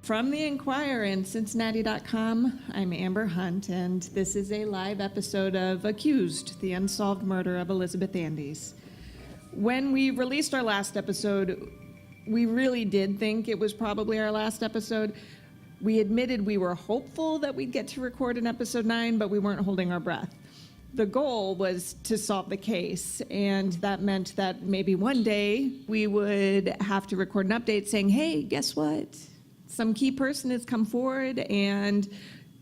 From the Enquirer and Cincinnati.com, I'm Amber Hunt, and this is a live episode of Accused, the unsolved murder of Elizabeth Andes. When we released our last episode, we really did think it was probably our last episode. We admitted we were hopeful that we'd get to record an episode 9, but we weren't holding our breath. The goal was to solve the case, and that meant that maybe one day we would have to record an update saying, hey, guess what? Some key person has come forward, and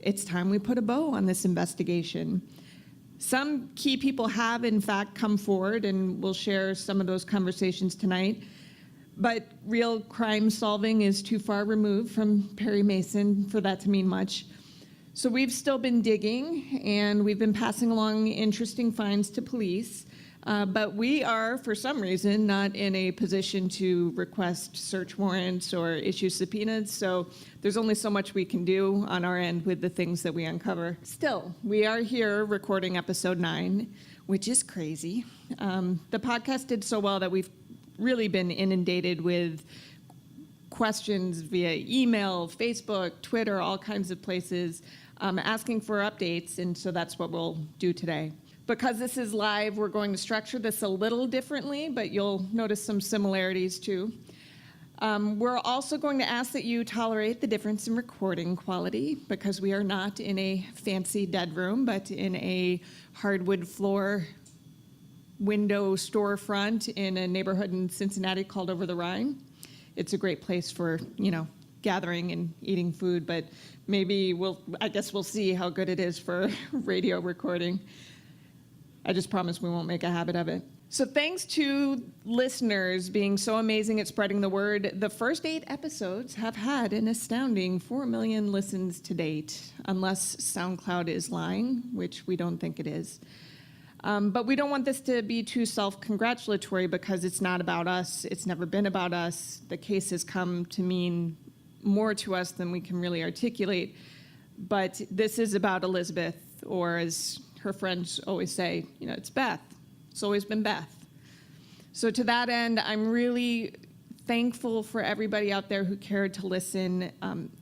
it's time we put a bow on this investigation. Some key people have, in fact, come forward, and we'll share some of those conversations tonight. But real crime solving is too far removed from Perry Mason for that to mean much. So we've still been digging, and we've been passing along interesting finds to police. But we are, for some reason, not in a position to request search warrants or issue subpoenas, so there's only so much we can do on our end with the things that we uncover. Still, we are here recording episode 9, which is crazy. The podcast did so well that we've really been inundated with questions via email, Facebook, Twitter, all kinds of places, asking for updates, and so that's what we'll do today. Because this is live, we're going to structure this a little differently, but you'll notice some similarities too. We're also going to ask that you tolerate the difference in recording quality, because we are not in a fancy dead room, but in a hardwood floor window storefront in a neighborhood in Cincinnati called Over the Rhine. It's a great place for, gathering and eating food, but maybe I guess we'll see how good it is for radio recording. I just promise we won't make a habit of it. So thanks to listeners being so amazing at spreading the word, the first 8 episodes have had an astounding 4 million listens to date, unless SoundCloud is lying, which we don't think it is. But we don't want this to be too self-congratulatory because it's not about us. It's never been about us. The case has come to mean more to us than we can really articulate. But this is about Elizabeth, or as her friends always say, it's Beth. It's always been Beth. So to that end, I'm really thankful for everybody out there who cared to listen.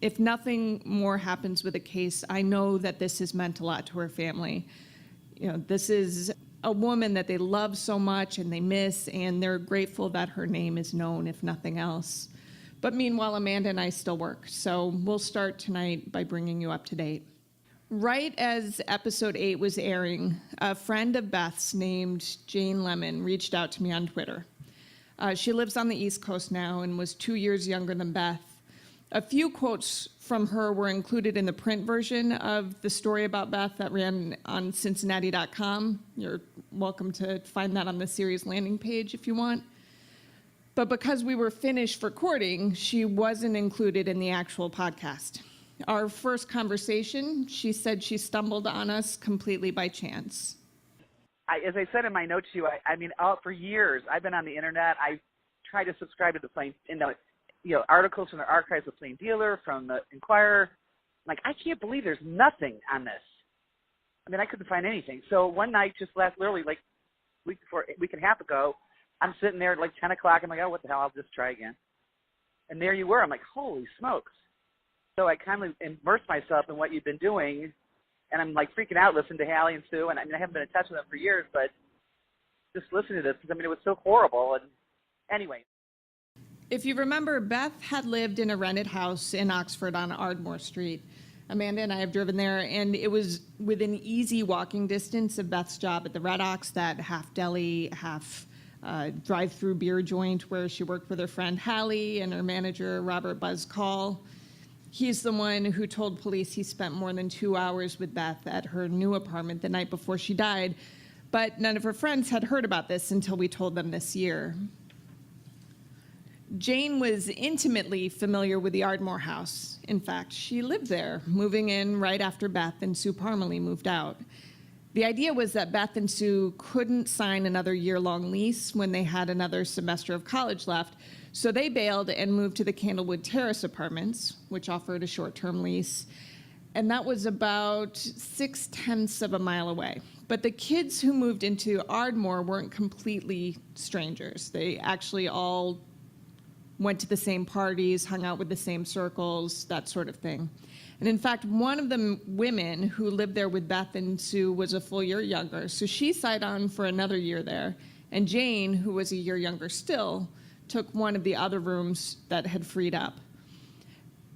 If nothing more happens with the case, I know that this has meant a lot to her family. This is a woman that they love so much and they miss, and they're grateful that her name is known, if nothing else. But meanwhile, Amanda and I still work, so we'll start tonight by bringing you up to date. Right as episode 8 was airing, a friend of Beth's named Jane Lemon reached out to me on Twitter. She lives on the East Coast now and was 2 years younger than Beth. A few quotes from her were included in the print version of the story about Beth that ran on Cincinnati.com. You're welcome to find that on the series landing page if you want. But because we were finished recording, she wasn't included in the actual podcast. Our first conversation, she said she stumbled on us completely by chance. As I said in my note to you, for years I've been on the internet. I tried to subscribe to the Plain, articles from the archives of Plain Dealer, from the Enquirer. I can't believe there's nothing on this. I couldn't find anything. So one night, just literally a week and a half ago, I'm sitting there at 10 o'clock. I'm like, oh, what the hell? I'll just try again. And there you were. I'm like, holy smokes. So I kind of immersed myself in what you've been doing, and I'm freaking out listening to Hallie and Sue. And I haven't been in touch with them for years, but just listening to this, because it was so horrible. And anyway. If you remember, Beth had lived in a rented house in Oxford on Ardmore Street. Amanda and I have driven there, and it was within easy walking distance of Beth's job at the Red Ox, that half deli, half drive-through beer joint where she worked with her friend Hallie and her manager, Robert Buzz Call. He's the one who told police he spent more than 2 hours with Beth at her new apartment the night before she died, but none of her friends had heard about this until we told them this year. Jane was intimately familiar with the Ardmore house. In fact, she lived there, moving in right after Beth and Sue Parmalee moved out. The idea was that Beth and Sue couldn't sign another year-long lease when they had another semester of college left, so they bailed and moved to the Candlewood Terrace apartments, which offered a short-term lease, and that was about 0.6 of a mile away. But the kids who moved into Ardmore weren't completely strangers. They actually all went to the same parties, hung out with the same circles, that sort of thing. And in fact, one of the women who lived there with Beth and Sue was a full year younger, so she signed on for another year there. And Jane, who was a year younger still, took one of the other rooms that had freed up.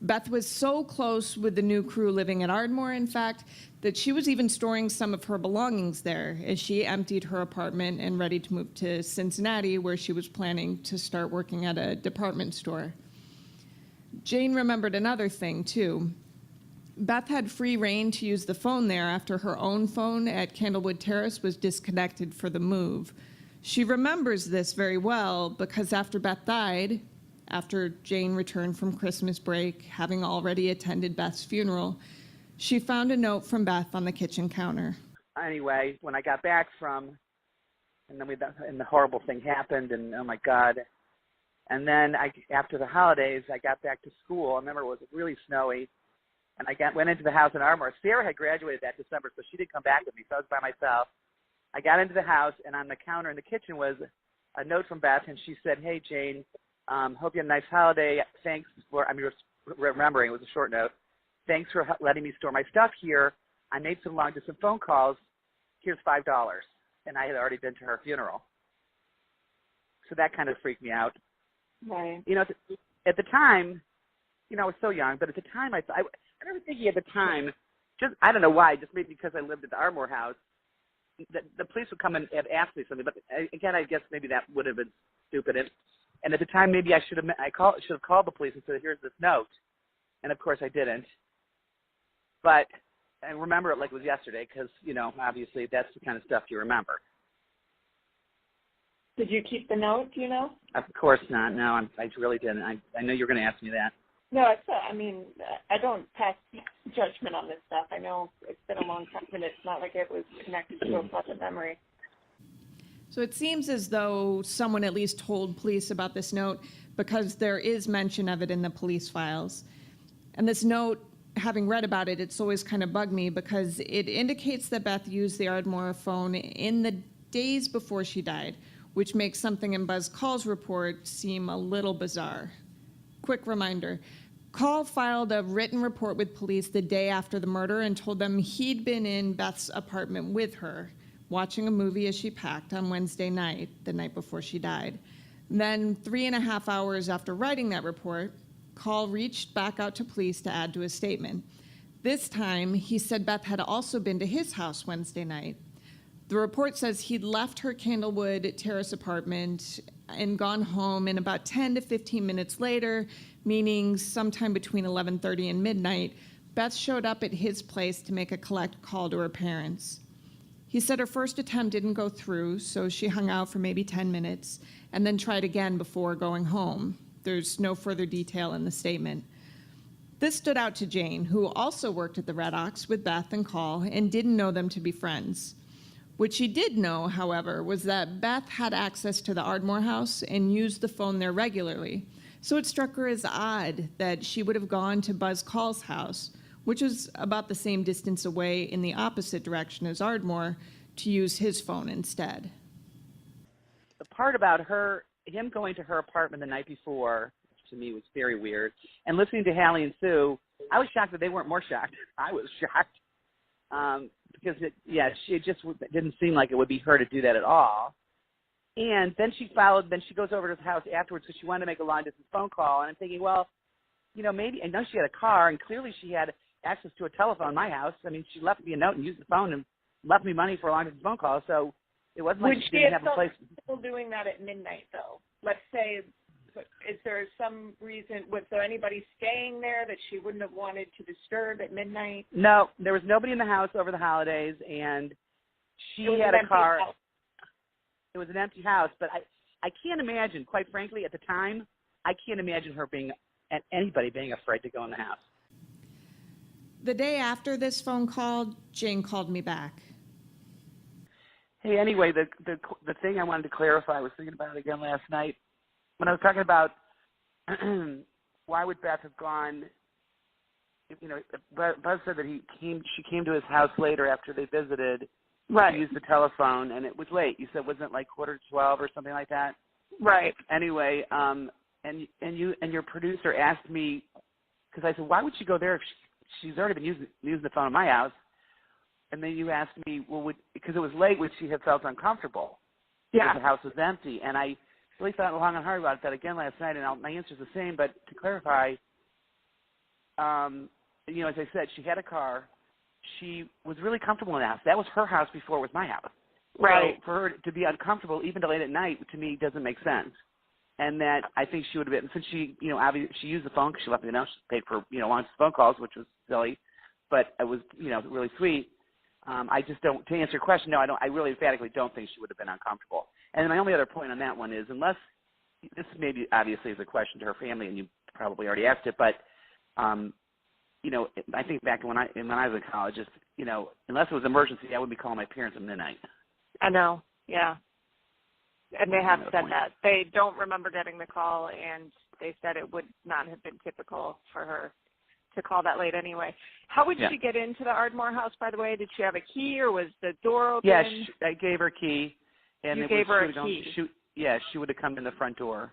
Beth was so close with the new crew living at Ardmore, in fact, that she was even storing some of her belongings there as she emptied her apartment and ready to move to Cincinnati, where she was planning to start working at a department store. Jane remembered another thing, too. Beth had free reign to use the phone there after her own phone at Candlewood Terrace was disconnected for the move. She remembers this very well because after Beth died, after Jane returned from Christmas break, having already attended Beth's funeral, she found a note from Beth on the kitchen counter. Anyway, when I got back and then the horrible thing happened, and oh my God. And then after the holidays, I got back to school. I remember it was really snowy, and went into the house in Ardmore. Sarah had graduated that December, so she didn't come back with me, so I was by myself. I got into the house, and on the counter in the kitchen was a note from Beth, and she said, "Hey, Jane, hope you had a nice holiday. Thanks for," remembering, it was a short note. "Thanks for letting me store my stuff here. I made some long-distance phone calls. Here's $5. And I had already been to her funeral. So that kind of freaked me out. Right. You know, at the time, you know, I was so young, but at the time, I remember thinking at the time, just, I don't know why, just maybe because I lived at the Ardmore house, that the police would come and ask me something. But again, I guess maybe that would have been stupid. And at the time, maybe I should have called the police and said, "Here's this note." And of course I didn't. But I remember it like it was yesterday because, you know, obviously that's the kind of stuff you remember. Did you keep the note, do you know? Of course not. No, I really didn't. I know you're going to ask me that. No, I don't pass judgment on this stuff. I know it's been a long time, and it's not like it was connected to a pleasant memory. So it seems as though someone at least told police about this note because there is mention of it in the police files. And this note, having read about it, it's always kind of bugged me because it indicates that Beth used the Ardmore phone in the days before she died, which makes something in Buzz Call's report seem a little bizarre. Quick reminder, Call filed a written report with police the day after the murder and told them he'd been in Beth's apartment with her, watching a movie as she packed on Wednesday night, the night before she died. Then 3.5 hours after writing that report, Call reached back out to police to add to his statement. This time, he said Beth had also been to his house Wednesday night. The report says he'd left her Candlewood Terrace apartment and gone home, and about 10 to 15 minutes later, meaning sometime between 11:30 and midnight, Beth showed up at his place to make a collect call to her parents. He said her first attempt didn't go through, so she hung out for maybe 10 minutes and then tried again before going home. There's no further detail in the statement. This stood out to Jane, who also worked at the Red Ox with Beth and Call and didn't know them to be friends. What she did know, however, was that Beth had access to the Ardmore house and used the phone there regularly. So it struck her as odd that she would have gone to Buzz Call's house, which was about the same distance away in the opposite direction as Ardmore, to use his phone instead. The part about him going to her apartment the night before, to me, was very weird. And listening to Hallie and Sue, I was shocked that they weren't more shocked. I was shocked. Because it just didn't seem like it would be her to do that at all. And then she goes over to his house afterwards because she wanted to make a long-distance phone call. And I'm thinking, well, you know, maybe, I know she had a car, and clearly she had access to a telephone in my house. I mean, she left me a note and used the phone and left me money for a long-distance phone call. So it wasn't like she didn't have a place. Would she still doing that at midnight, though? Let's say, is there some reason, was there anybody staying there that she wouldn't have wanted to disturb at midnight? No, there was nobody in the house over the holidays, and she had a car. House. It was an empty house, but I can't imagine, quite frankly, at the time, I can't imagine her anybody being afraid to go in the house. The day after this phone call, Jane called me back. Hey, anyway, the thing I wanted to clarify, I was thinking about it again last night. When I was talking about why would Beth have gone, you know, Buzz said that she came to his house later after they visited. Right. To use the telephone, and it was late. You said, wasn't it like 11:45 or something like that? Right. Anyway, and your producer asked me, because I said, why would she go there if she's already been using the phone in my house? And then you asked me, well, because it was late, would she have felt uncomfortable? Yeah. Because the house was empty. And I really thought long and hard about that again last night, and my answer's the same. But to clarify, you know, as I said, she had a car. She was really comfortable in the house. That was her house before it was my house. Right. So for her to be uncomfortable, even till late at night, to me doesn't make sense. And that I think she would have been, since she, you know, obviously she used the phone because she left me a note. She paid for, you know, long phone calls, which was silly, but it was, you know, really sweet. I just don't, to answer your question, no, I really emphatically don't think she would have been uncomfortable. And then my only other point on that one is, unless, this maybe obviously is a question to her family, and you probably already asked it, but, you know, I think back when I was in college, just, you know, unless it was emergency, I would be calling my parents at midnight. I know, yeah. And they have said point. that. They don't remember getting the call, and they said it would not have been typical for her to call that late anyway. How would she get into the Ardmore house, by the way? Did she have a key, or was the door open? Yeah, I gave her a key. And you gave her a key? She would have come in the front door.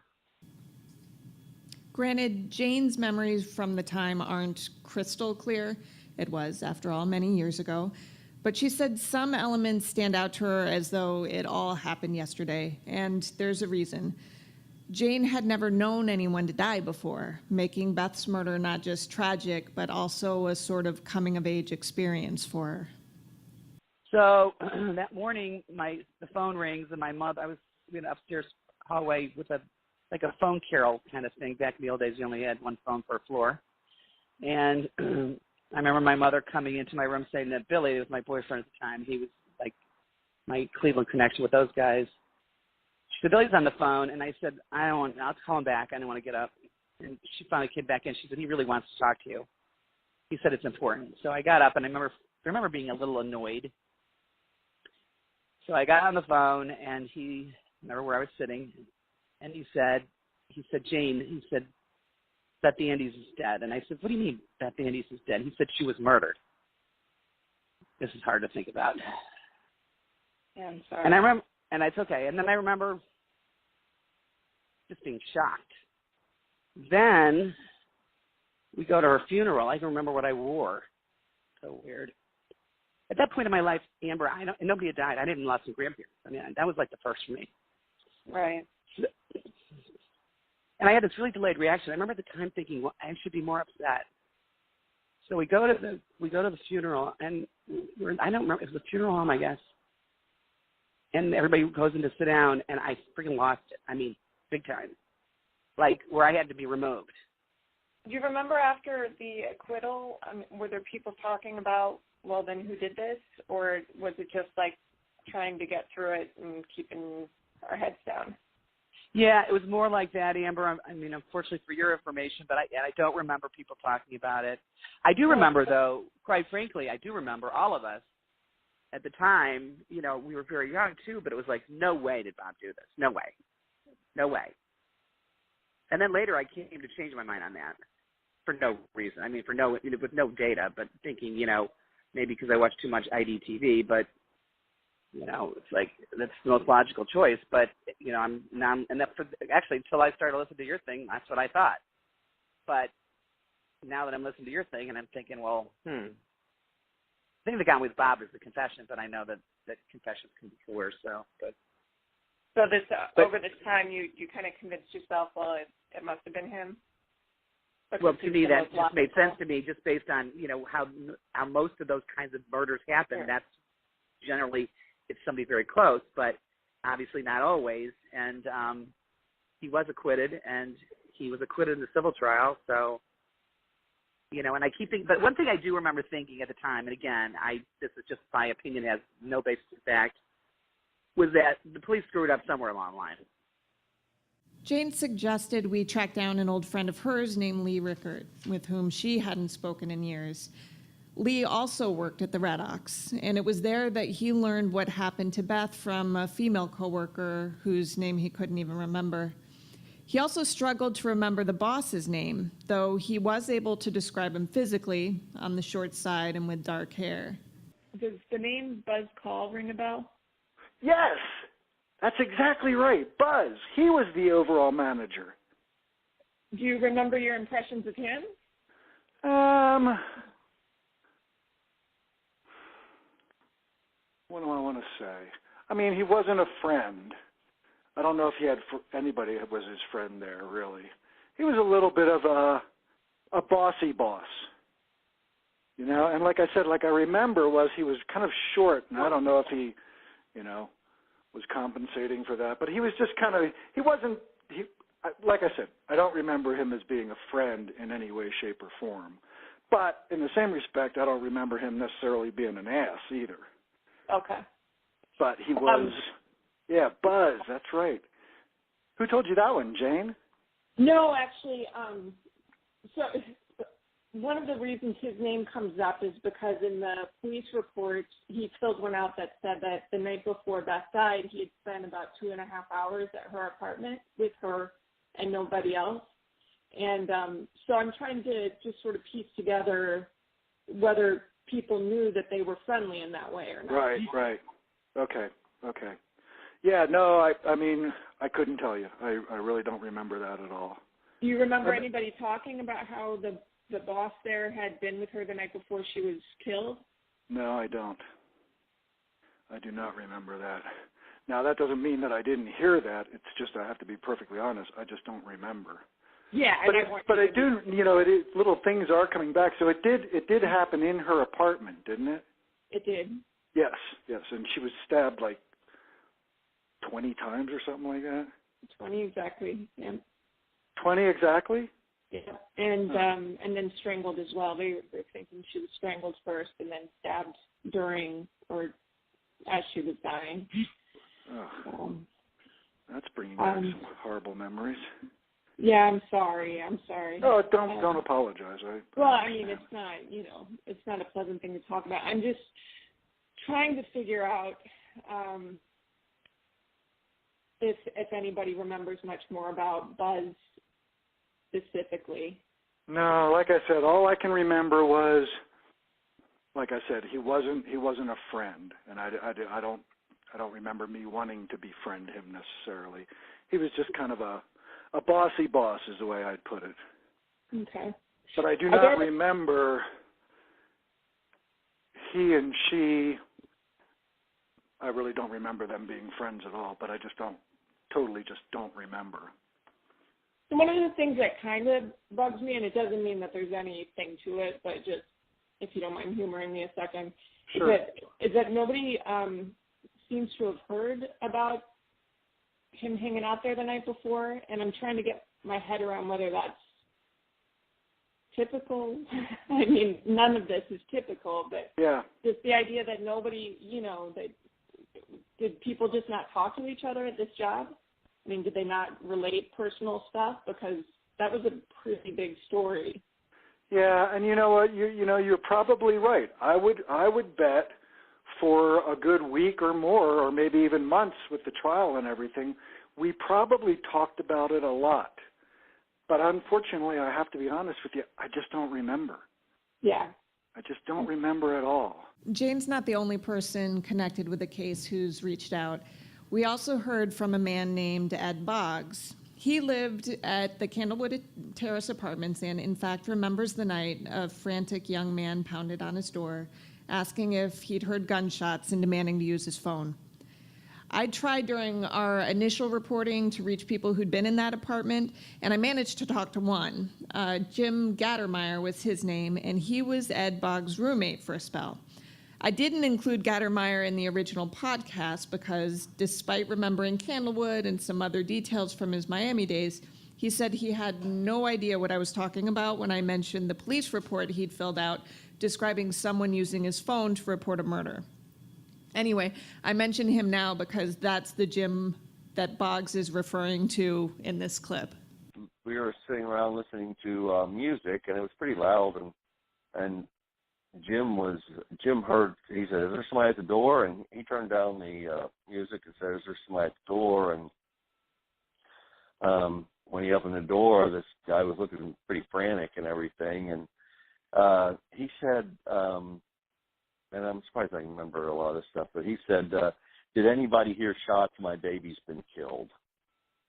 Granted, Jane's memories from the time aren't crystal clear. It was, after all, many years ago. But she said some elements stand out to her as though it all happened yesterday, and there's a reason. Jane had never known anyone to die before, making Beth's murder not just tragic, but also a sort of coming-of-age experience for her. So that morning, the phone rings, and my mother, I was in an upstairs hallway with a phone carol kind of thing. Back in the old days, you only had one phone per floor. And I remember my mother coming into my room saying that Billy, who was my boyfriend at the time, he was like my Cleveland connection with those guys. She said, Billy's on the phone. And I said, I'll call him back. I don't want to get up. And she finally came back in. She said, he really wants to talk to you. He said it's important. So I got up, and I remember being a little annoyed. So I got on the phone, and I remember where I was sitting, and he said, Jane, Beth Andes is dead. And I said, what do you mean Beth Andes is dead? He said, she was murdered. This is hard to think about. Yeah, I'm sorry. And I remember, and it's okay. And then I remember just being shocked. Then we go to her funeral. I can remember what I wore. So weird. At that point in my life, Amber, nobody had died. I didn't lost some grandparents. I mean, that was like the first for me. Right. And I had this really delayed reaction. I remember at the time thinking, well, I should be more upset. So we go to the funeral, and I don't remember, it was a funeral home, I guess. And everybody goes in to sit down, and I freaking lost it. I mean, big time. Like, where I had to be removed. Do you remember after the acquittal, were there people talking about, well, then who did this? Or was it just like trying to get through it and keeping our heads down? Yeah, it was more like that, Amber. I mean, unfortunately for your information, but I don't remember people talking about it. I do remember, though, quite frankly, I do remember all of us at the time, you know, we were very young, too, but it was like, no way did Bob do this. No way. No way. And then later I came to change my mind on that for no reason. I mean, with no data, but thinking, you know, maybe because I watched too much IDTV, but, you know, it's like, that's the most logical choice. But, you know, actually, until I started listening to your thing, that's what I thought. But now that I'm listening to your thing, and I'm thinking, well, the thing that got me with Bob is the confession, but I know that confessions can be coerced, so, but. So over this time, you kind of convinced yourself, well, it must have been him? Well, to me, that just made sense to me, just based on, you know, how most of those kinds of murders happen. Sure. That's generally, it's somebody very close, but obviously not always. And he was acquitted, and he was acquitted in the civil trial. So, you know, and I keep thinking, but one thing I do remember thinking at the time, and again, this is just my opinion, has no basis in fact, was that the police screwed up somewhere along the line. Jane suggested we track down an old friend of hers named Lee Rickert, with whom she hadn't spoken in years. Lee also worked at the Red Ox, and it was there that he learned what happened to Beth from a female coworker whose name he couldn't even remember. He also struggled to remember the boss's name, though he was able to describe him physically, on the short side and with dark hair. Does the name Buzz Call ring a bell? Yes, that's exactly right. Buzz, he was the overall manager. Do you remember your impressions of him? What do I want to say? I mean, he wasn't a friend. I don't know if he had anybody that was his friend there, really. He was a little bit of a bossy boss, you know. And like I said, like I remember was he was kind of short, and I don't know if he, you know, was compensating for that. But he was just kind of, like I said, I don't remember him as being a friend in any way, shape, or form. But in the same respect, I don't remember him necessarily being an ass either. Okay. But he was, yeah, Buzz, that's right. Who told you that one, Jane? No, actually, so one of the reasons his name comes up is because in the police report, he filled one out that said that the night before Beth died, he had spent about 2.5 hours at her apartment with her and nobody else. And so I'm trying to just sort of piece together whether people knew that they were friendly in that way or not. Right. Okay. Yeah, no, I mean, I couldn't tell you. I really don't remember that at all. Do you remember anybody talking about how the boss there had been with her the night before she was killed? No, I don't. I do not remember that. Now, that doesn't mean that I didn't hear that. It's just I have to be perfectly honest. I just don't remember. Yeah, but I do. You know, little things are coming back. So it did happen in her apartment, didn't it? It did. Yes, and she was stabbed like 20 times or something like that. 20 exactly. Yeah. 20 exactly? Yeah, and then strangled as well. They were thinking she was strangled first and then stabbed during or as she was dying. Oh, that's bringing back some horrible memories. Yeah, I'm sorry. Oh, don't apologize. I mean, it's not, it's not a pleasant thing to talk about. I'm just trying to figure out if anybody remembers much more about Buzz specifically. No, like I said, all I can remember was, like I said, he wasn't a friend, and I don't remember me wanting to befriend him necessarily. He was just kind of a bossy boss is the way I'd put it. Okay. But I do not remember he and she. I really don't remember them being friends at all, but I just totally don't remember. One of the things that kind of bugs me, and it doesn't mean that there's anything to it, but just if you don't mind humoring me a second, sure. is that nobody seems to have heard about him hanging out there the night before, and I'm trying to get my head around whether that's typical. I mean, none of this is typical, but yeah, just the idea that nobody, did people just not talk to each other at this job? I mean, did they not relate personal stuff? Because that was a pretty big story. Yeah, and you know what? You're probably right. I would bet for a good week or more, or maybe even months with the trial and everything, we probably talked about it a lot. But unfortunately, I have to be honest with you, I just don't remember. Yeah. I just don't remember at all. Jane's not the only person connected with the case who's reached out. We also heard from a man named Ed Boggs. He lived at the Candlewood Terrace Apartments and, in fact, remembers the night a frantic young man pounded on his door, asking if he'd heard gunshots and demanding to use his phone. I tried during our initial reporting to reach people who'd been in that apartment, and I managed to talk to one. Jim Gattermeyer was his name, and he was Ed Boggs' roommate for a spell. I didn't include Gattermeyer in the original podcast because, despite remembering Candlewood and some other details from his Miami days, he said he had no idea what I was talking about when I mentioned the police report he'd filled out describing someone using his phone to report a murder. Anyway, I mention him now because that's the Jim that Boggs is referring to in this clip. We were sitting around listening to music, and it was pretty loud, and Jim heard, he said, "Is there somebody at the door?" And he turned down the music and said, "Is there somebody at the door?" And when he opened the door, this guy was looking pretty frantic and everything, and he said, and I'm surprised I can remember a lot of this stuff, but he said, "Did anybody hear shots? My baby's been killed."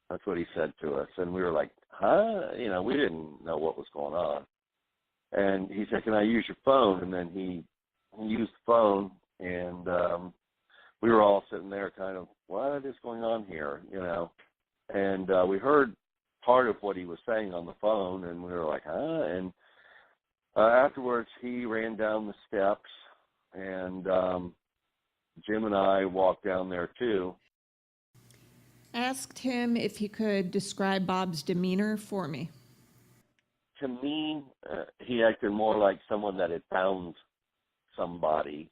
That's what he said to us. And we were like, huh? You know, we didn't know what was going on. And he said, can I use your phone? And then he used the phone, and we were all sitting there kind of, what is going on here, you know? And we heard part of what he was saying on the phone, and we were like, huh? And afterwards, he ran down the steps, and Jim and I walked down there too. Asked him if he could describe Bob's demeanor for me. To me, he acted more like someone that had found somebody.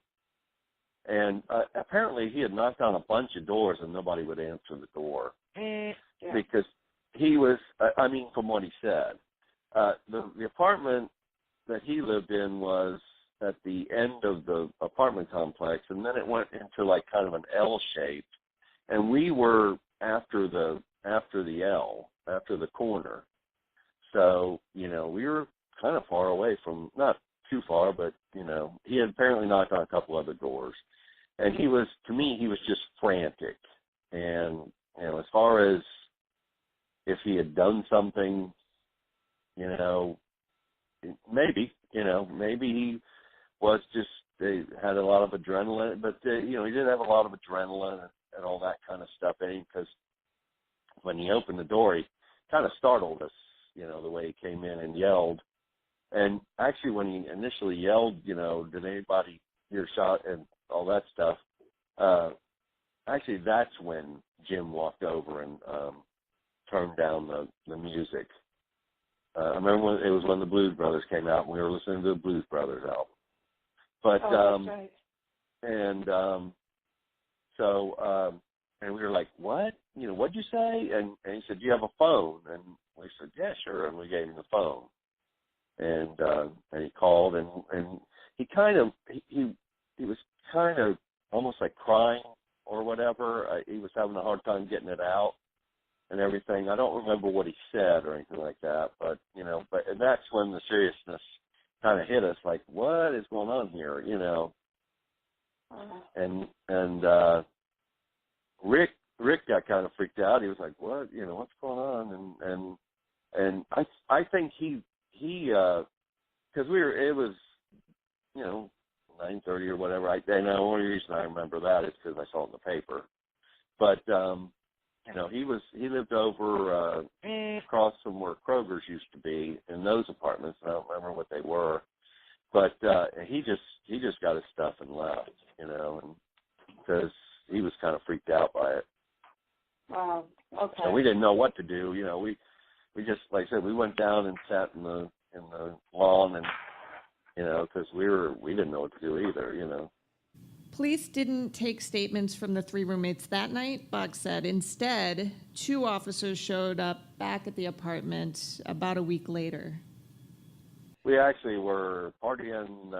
And apparently he had knocked on a bunch of doors and nobody would answer the door. Yeah. Because he was, I mean, from what he said, the apartment that he lived in was at the end of the apartment complex, and then it went into like kind of an L shape, and we were after the L, after the corner. So, you know, we were kind of far away from, not too far, but, you know, he had apparently knocked on a couple other doors. And he was, to me, he was just frantic. And, you know, as far as if he had done something, you know, maybe he was just, they had a lot of adrenaline, but, you know, he did have a lot of adrenaline and all that kind of stuff in him, because when he opened the door, he kind of startled us, you know, the way he came in and yelled. And actually, when he initially yelled, you know, did anybody hear shot and all that stuff, actually that's when Jim walked over and turned down the music. I remember when it was when the Blues Brothers came out, and we were listening to the Blues Brothers album. But that's right. And so and we were like, what? You know, what'd you say? And he said, do you have a phone? And we said, yeah, sure. And we gave him the phone. And he called, and he kind of he was kind of almost like crying or whatever. He was having a hard time getting it out and everything. I don't remember what he said or anything like that, but you know, and that's when the seriousness kind of hit us. Like, what is going on here? You know, and Rick got kind of freaked out. He was like, what? You know, what's going on? And I think he because it was, you know, 9:30 or whatever. And the only reason I remember that is because I saw it in the paper. But you know, he lived over across from where Kroger's used to be in those apartments. I don't remember what they were, but he just got his stuff and left, you know, and because he was kind of freaked out by it. Wow. Okay. And we didn't know what to do, you know. We just, like I said, we went down and sat in the lawn, and you know, because we didn't know what to do either, you know. Police didn't take statements from the three roommates that night, Boggs said. Instead, 2 officers showed up back at the apartment about a week later. We actually were partying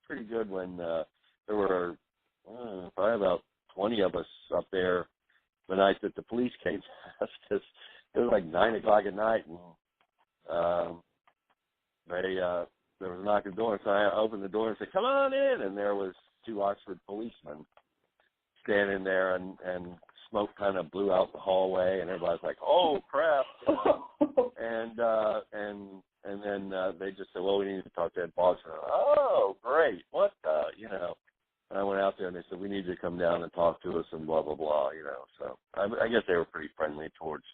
pretty good when there were probably about 20 of us up there the night that the police came past, because it was like 9 o'clock at night, and there was a knock at the door, so I opened the door and said, come on in, and there was 2 Oxford policemen standing there, and smoke kind of blew out the hallway, and everybody's like, oh crap, you know? and then they just said, well, we need to talk to Ed Boggs. Oh, great, what the, you know? And I went out there and they said, we need you to come down and talk to us and blah, blah, blah, you know. So I guess they were pretty friendly towards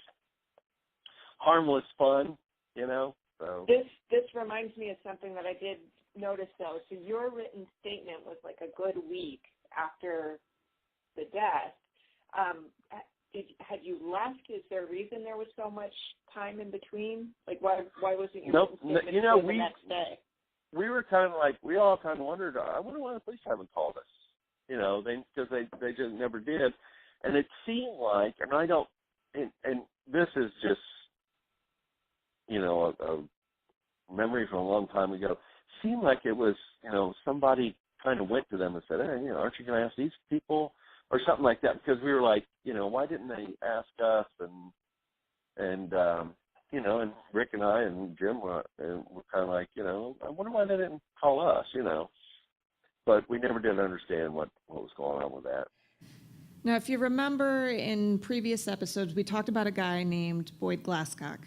harmless fun, you know. So This reminds me of something that I did notice, though. So your written statement was like a good week after the death. Had you left? Is there a reason there was so much time in between? Like, why wasn't your written statement you know, the next day? We were kind of like, we all kind of wondered, I wonder why the police haven't called us, you know, because they just never did. And it seemed like, and I don't, and this is just, you know, a memory from a long time ago, seemed like it was, you know, somebody kind of went to them and said, hey, you know, aren't you going to ask these people? Or something like that, because we were like, you know, why didn't they ask us? And you know, and Rick and I and Jim were kind of like, you know, I wonder why they didn't call us, you know. But we never did understand what was going on with that. Now, if you remember in previous episodes, we talked about a guy named Boyd Glasscock.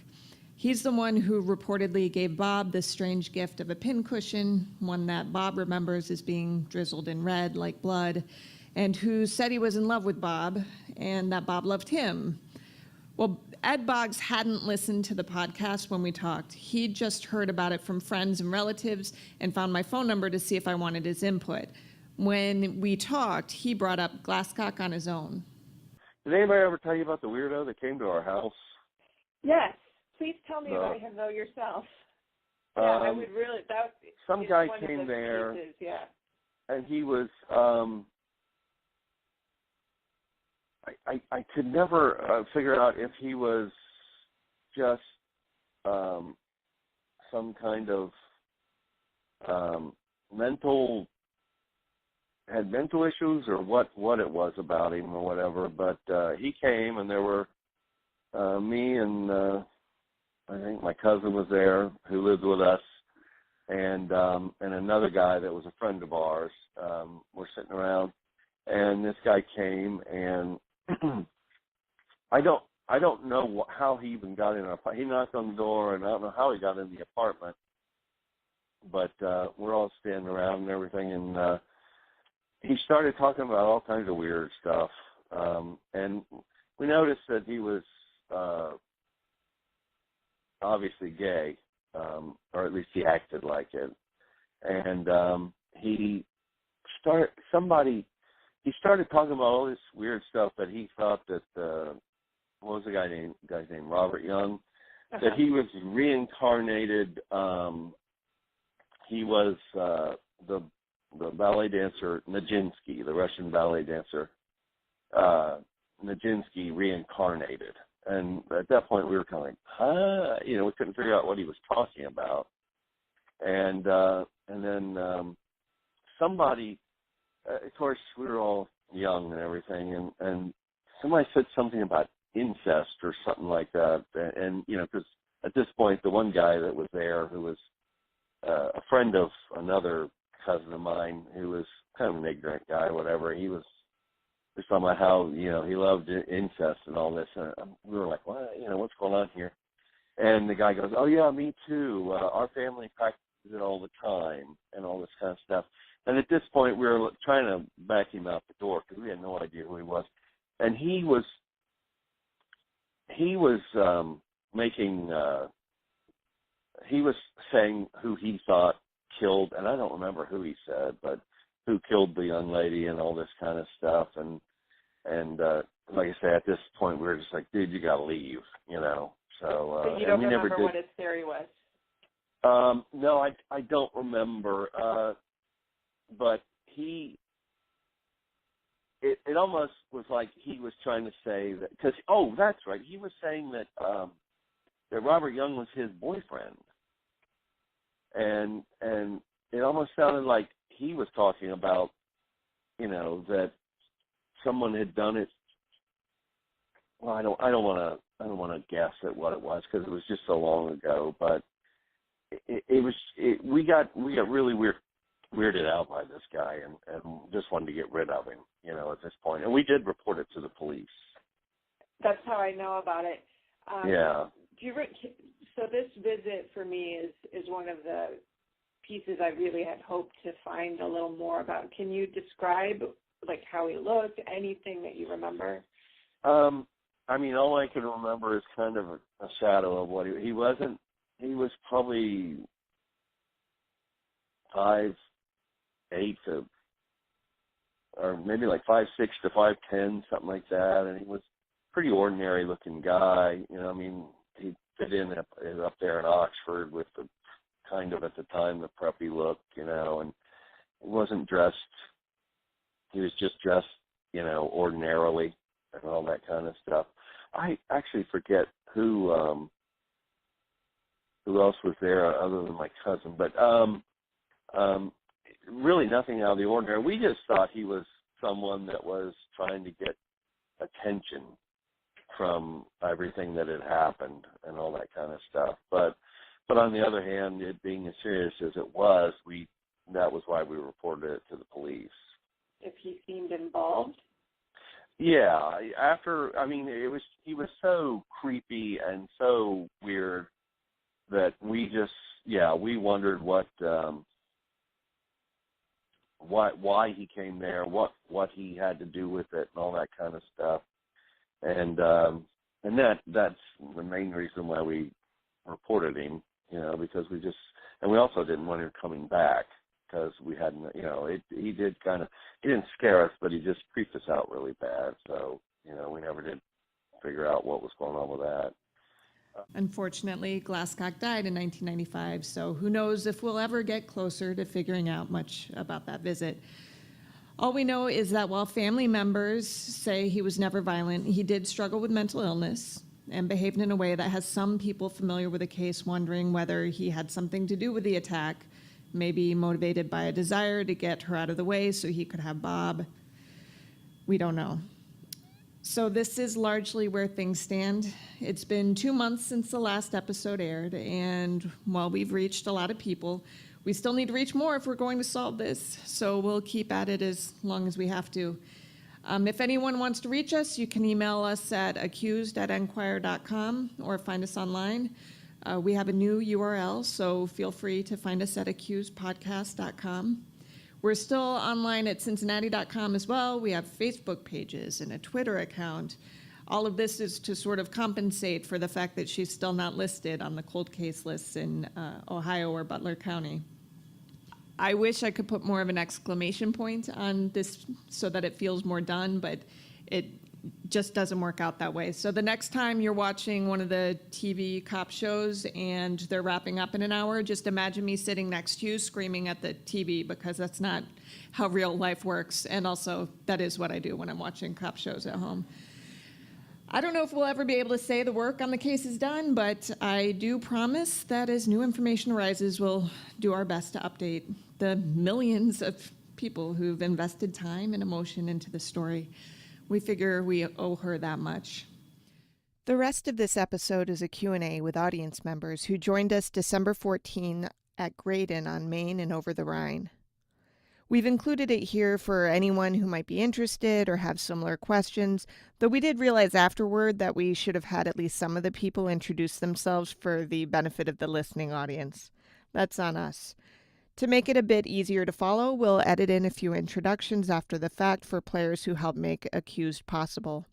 He's the one who reportedly gave Bob this strange gift of a pincushion, one that Bob remembers as being drizzled in red like blood, and who said he was in love with Bob and that Bob loved him. Well, Ed Boggs hadn't listened to the podcast when we talked. He'd just heard about it from friends and relatives and found my phone number to see if I wanted his input. When we talked, he brought up Glasscock on his own. Did anybody ever tell you about the weirdo that came to our house? Yes. Please tell me about him, though, yourself. Yeah, I would really. Some guy came there, cases, yeah. and he was. I could never figure out if he was just some kind of had mental issues or what it was about him or whatever. But he came, and there were me and I think my cousin was there who lived with us, and another guy that was a friend of ours. We're sitting around, and this guy came, and I don't know how he even got in our apartment. He knocked on the door, and I don't know how he got in the apartment. But we're all standing around and everything, and he started talking about all kinds of weird stuff. And we noticed that he was obviously gay, or at least he acted like it. And he started talking about all this weird stuff that he thought that what was the guy's name? Robert Young. Uh-huh. That he was reincarnated. He was the ballet dancer Nijinsky, the Russian ballet dancer. Nijinsky reincarnated, and at that point we were kind of like, huh? You know, we couldn't figure out what he was talking about. And then somebody. Of course, we were all young and everything, and somebody said something about incest or something like that. And you know, because at this point, the one guy that was there, who was a friend of another cousin of mine, who was kind of an ignorant guy, whatever, he was talking about how, you know, he loved incest and all this. And we were like, what? You know, what's going on here? And the guy goes, oh, yeah, me too. Our family practices it all the time and all this kind of stuff. And at this point, we were trying to back him out the door because we had no idea who he was. And he was saying who he thought killed, and I don't remember who he said, but who killed the young lady and all this kind of stuff. And like I say, at this point, we were just like, dude, you got to leave, you know. So but you don't and we remember never did. what his theory was? No, I don't remember. But it almost was like he was trying to say that, because, oh, that's right, he was saying that Robert Young was his boyfriend. And it almost sounded like he was talking about, you know, that someone had done it. Well, I don't want to guess at what it was because it was just so long ago. But we got really weirded out by this guy and just wanted to get rid of him, you know, at this point. And we did report it to the police. That's how I know about it. Yeah. So this visit for me is one of the pieces I really had hoped to find a little more about. Can you describe, like, how he looked, anything that you remember? I mean, all I can remember is kind of a shadow of what he wasn't. He was probably 5'8" to, or maybe like 5'6" to 5'10", something like that. And he was a pretty ordinary looking guy. You know, I mean, he fit in up there in Oxford with the kind of, at the time, the preppy look, you know, and he wasn't dressed. He was just dressed, you know, ordinarily and all that kind of stuff. I actually forget who else was there other than my cousin, but really nothing out of the ordinary. We just thought he was someone that was trying to get attention from everything that had happened and all that kind of stuff. But on the other hand, it being as serious as it was, that was why we reported it to the police. If he seemed involved? Yeah, after, I mean, he was so creepy and so weird that we wondered why he came there, what he had to do with it, and all that kind of stuff. And that's the main reason why we reported him, because we also didn't want him coming back, because we hadn't, he didn't scare us, but he just creeped us out really bad. So, we never did figure out what was going on with that. Unfortunately, Glasscock died in 1995, so who knows if we'll ever get closer to figuring out much about that visit. All we know is that while family members say he was never violent, he did struggle with mental illness and behaved in a way that has some people familiar with the case wondering whether he had something to do with the attack, maybe motivated by a desire to get her out of the way so he could have Bob. We don't know. So this is largely where things stand. It's been 2 months since the last episode aired, and while we've reached a lot of people, we still need to reach more if we're going to solve this, so we'll keep at it as long as we have to. If anyone wants to reach us, you can email us at accused@enquirer.com or find us online. We have a new URL, so feel free to find us at accusedpodcast.com. We're still online at Cincinnati.com as well. We have Facebook pages and a Twitter account. All of this is to sort of compensate for the fact that she's still not listed on the cold case lists in Ohio or Butler County. I wish I could put more of an exclamation point on this so that it feels more done, but it just doesn't work out that way. So the next time you're watching one of the TV cop shows and they're wrapping up in an hour, just imagine me sitting next to you screaming at the TV, because that's not how real life works. And also, that is what I do when I'm watching cop shows at home. I don't know if we'll ever be able to say the work on the case is done, but I do promise that as new information arises, we'll do our best to update the millions of people who've invested time and emotion into the story. We figure we owe her that much. The rest of this episode is a Q&A with audience members who joined us December 14 at Graydon on Main and over the Rhine. We've included it here for anyone who might be interested or have similar questions, though we did realize afterward that we should have had at least some of the people introduce themselves for the benefit of the listening audience. That's on us. To make it a bit easier to follow, we'll edit in a few introductions after the fact for players who helped make Accused possible.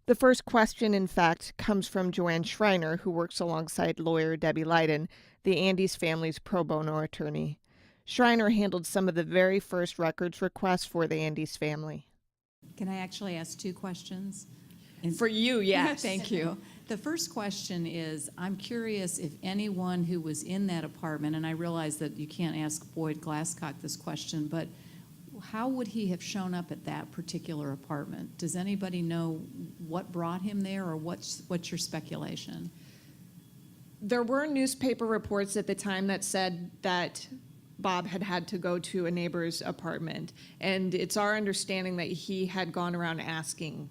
The first question, in fact, comes from Joanne Schreiner, who works alongside lawyer Debbie Leiden, the Andes family's pro bono attorney. Schreiner handled some of the very first records requests for the Andes family. Can I actually ask two questions? For you, yes. Thank you. The first question is, I'm curious if anyone who was in that apartment, and I realize that you can't ask Boyd Glasscock this question, but how would he have shown up at that particular apartment? Does anybody know what brought him there, or what's your speculation? There were newspaper reports at the time that said that Bob had to go to a neighbor's apartment, and it's our understanding that he had gone around asking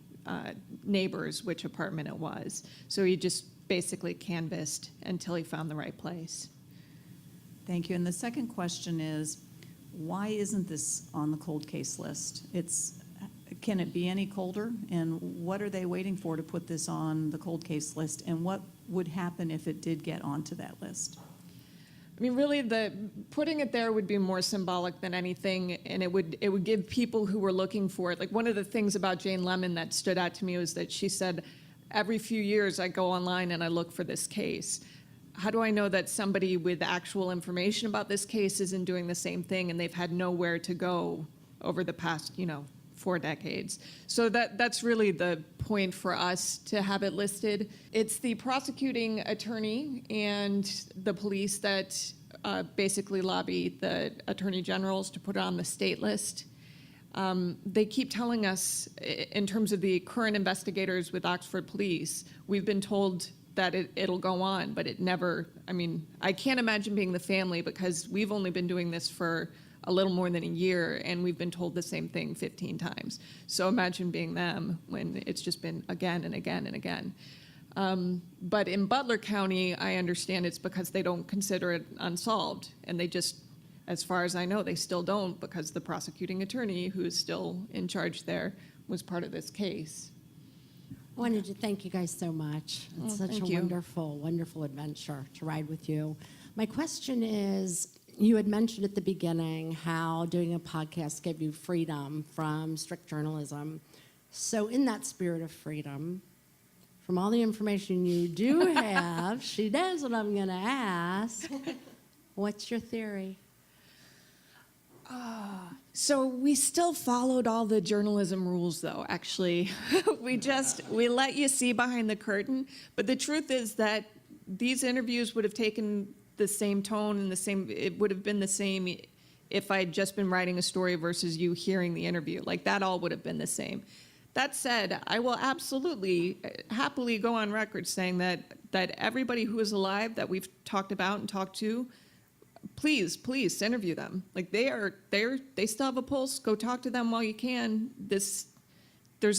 neighbors which apartment it was. So he just basically canvassed until he found the right place. Thank you. And the second question is, why isn't this on the cold case list? Can it be any colder? And what are they waiting for to put this on the cold case list? And what would happen if it did get onto that list? I mean, really, putting it there would be more symbolic than anything, and it would give people who were looking for it. Like, one of the things about Jane Lemon that stood out to me was that she said, every few years I go online and I look for this case. How do I know that somebody with actual information about this case isn't doing the same thing, and they've had nowhere to go over the past, 4 decades? So that's really the point for us to have it listed. It's the prosecuting attorney and the police that basically lobby the attorney generals to put it on the state list. They keep telling us, in terms of the current investigators with Oxford Police, we've been told that it'll go on, but it never, I can't imagine being the family, because we've only been doing this for a little more than a year, and we've been told the same thing 15 times. So imagine being them when it's just been again and again and again. But in Butler County, I understand it's because they don't consider it unsolved, and they just as far as I know, they still don't, because the prosecuting attorney, who is still in charge there, was part of this case. I wanted to thank you guys so much. It's such thank a you. wonderful, wonderful adventure to ride with you. My question is, you had mentioned at the beginning how doing a podcast gave you freedom from strict journalism. So in that spirit of freedom, from all the information you do have, she knows what I'm going to ask. What's your theory? So we still followed all the journalism rules, though, actually. we let you see behind the curtain. But the truth is that these interviews would have taken the same tone and it would have been the same if I'd just been writing a story versus you hearing the interview. Like, that all would have been the same. That said, I will absolutely, happily go on record saying that everybody who is alive that we've talked about and talked to, please interview them. Like, they still have a pulse. Go talk to them while you can. There's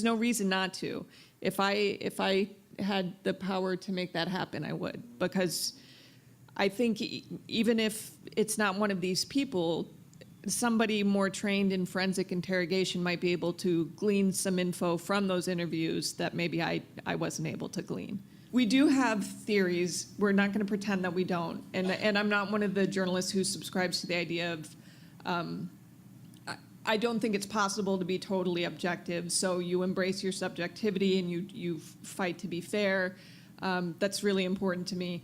no reason not to. If I had the power to make that happen, I would, because I think even if it's not one of these people, somebody more trained in forensic interrogation might be able to glean some info from those interviews that maybe I wasn't able to glean. We do have theories. We're not going to pretend that we don't. And I'm not one of the journalists who subscribes to the idea of, I don't think it's possible to be totally objective. So you embrace your subjectivity and you fight to be fair. That's really important to me.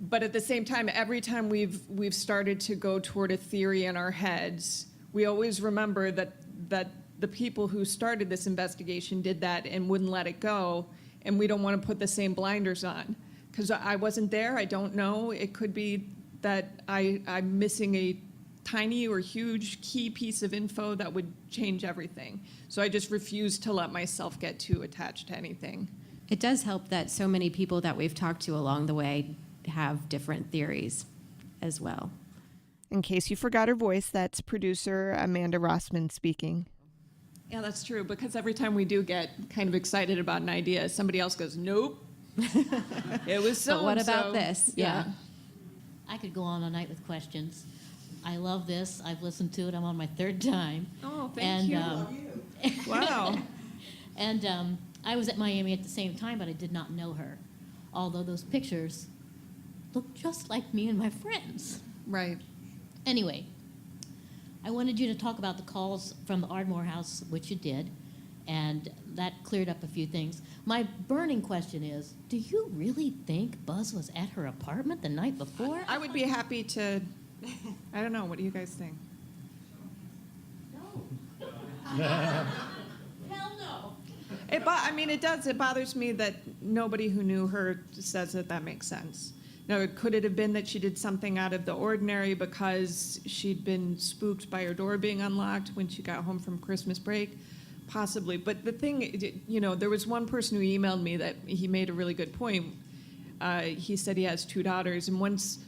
But at the same time, every time we've started to go toward a theory in our heads, we always remember that the people who started this investigation did that and wouldn't let it go. And we don't want to put the same blinders on. Because I wasn't there, I don't know. It could be that I'm missing a tiny or huge key piece of info that would change everything. So I just refuse to let myself get too attached to anything. It does help that so many people that we've talked to along the way have different theories as well. In case you forgot her voice, that's producer Amanda Rossman speaking. Yeah, that's true, because every time we do get kind of excited about an idea, somebody else goes, nope. It was so. But what about this? Yeah. I could go on all night with questions. I love this. I've listened to it. I'm on my third time. Oh, thank you. Wow. And I was at Miami at the same time, but I did not know her. Although those pictures look just like me and my friends. Right. Anyway, I wanted you to talk about the calls from the Ardmore house, which you did, and that cleared up a few things. My burning question is, do you really think Buzz was at her apartment the night before? I would be happy to, I don't know, what do you guys think? Hell no. It bothers me that nobody who knew her says that makes sense. Now, could it have been that she did something out of the ordinary because she'd been spooked by her door being unlocked when she got home from Christmas break? Possibly. But the thing, there was one person who emailed me that he made a really good point. He said he has 2 daughters, and once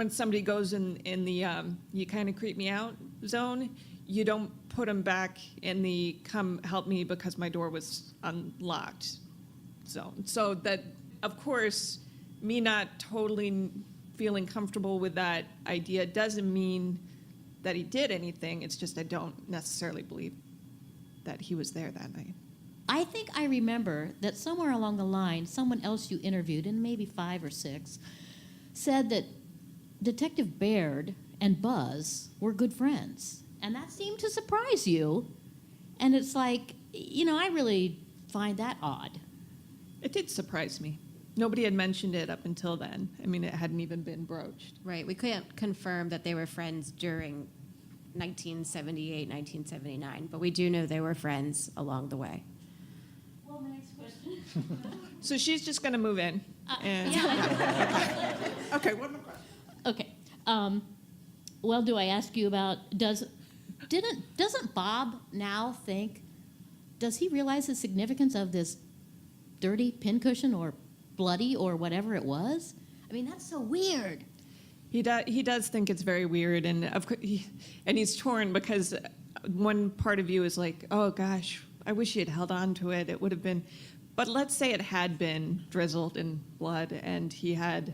somebody goes in the you kind of creep me out zone, you don't put them back in the come help me because my door was unlocked zone. So that, of course, me not totally feeling comfortable with that idea doesn't mean that he did anything. It's just I don't necessarily believe that he was there that night. I think I remember that somewhere along the line, someone else you interviewed, and maybe 5 or 6, said that Detective Baird and Buzz were good friends. And that seemed to surprise you. And it's like, I really find that odd. It did surprise me. Nobody had mentioned it up until then. I mean, it hadn't even been broached. Right. We couldn't confirm that they were friends during 1978, 1979, but we do know they were friends along the way. Well, my next question. So she's just going to move in. And okay, one more question. Okay. Well, do I ask you about, doesn't Bob now think, does he realize the significance of this dirty pincushion or bloody or whatever it was? I mean, that's so weird. He does think it's very weird, and he's torn because one part of you is like, oh gosh, I wish he had held on to it. It would have been, but let's say it had been drizzled in blood and he had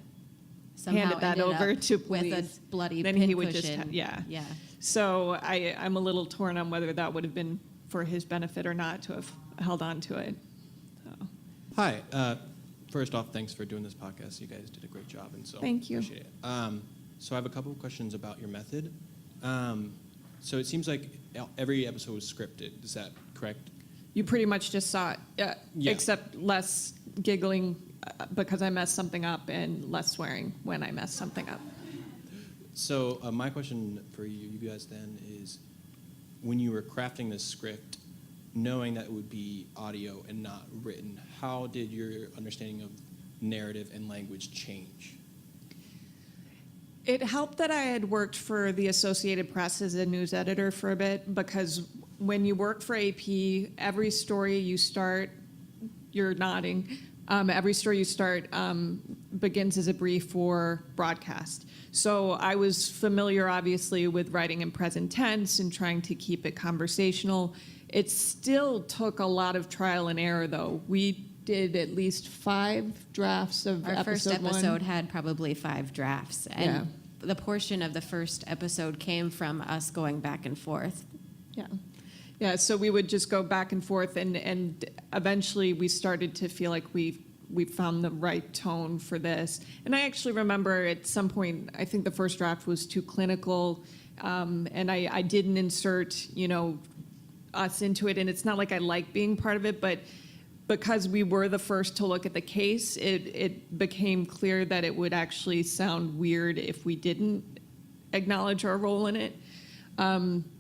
Somehow handed that ended over up to with police, a bloody then pin he would cushion. just yeah. Yeah. So I'm a little torn on whether that would have been for his benefit or not to have held on to it. So. Hi. First off, thanks for doing this podcast. You guys did a great job, and so Thank you. appreciate it. So I have a couple of questions about your method. So it seems like every episode was scripted. Is that correct? You pretty much just saw it, Yeah. except less giggling because I messed something up and less swearing when I messed something up. So my question for you guys then is, when you were crafting this script, knowing that it would be audio and not written, how did your understanding of narrative and language change? It helped that I had worked for the Associated Press as a news editor for a bit, because when you work for AP, every story you start, you're nodding, every story you start begins as a brief for broadcast. So I was familiar, obviously, with writing in present tense and trying to keep it conversational. It still took a lot of trial and error, though. We did at least 5 drafts of Our first episode episode 1. had probably 5 drafts, and the portion of the first episode came from us going back and forth. Yeah, so we would just go back and forth, and eventually we started to feel like we found the right tone for this. And I actually remember at some point, I think the first draft was too clinical, and I didn't insert, us into it. And it's not like I like being part of it, but because we were the first to look at the case, it became clear that it would actually sound weird if we didn't acknowledge our role in it.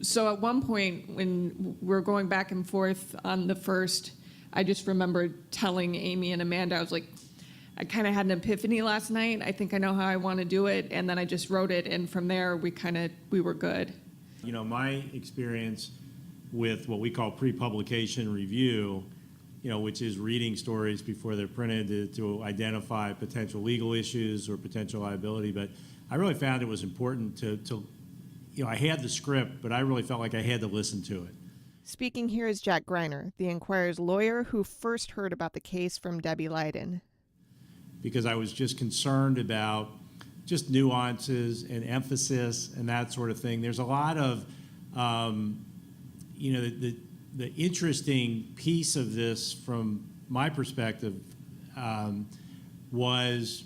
So at one point, when we're going back and forth on the first, I just remember telling Amy and Amanda, I was like, I kind of had an epiphany last night. I think I know how I want to do it. And then I just wrote it. And from there, we were good. My experience with what we call pre-publication review, which is reading stories before they're printed to identify potential legal issues or potential liability. But I really found it was important to I had the script, but I really felt like I had to listen to it. Speaking here is Jack Greiner, the Enquirer's lawyer who first heard about the case from Debbie Leiden. Because I was just concerned about just nuances and emphasis and that sort of thing. There's a lot of, the interesting piece of this from my perspective was,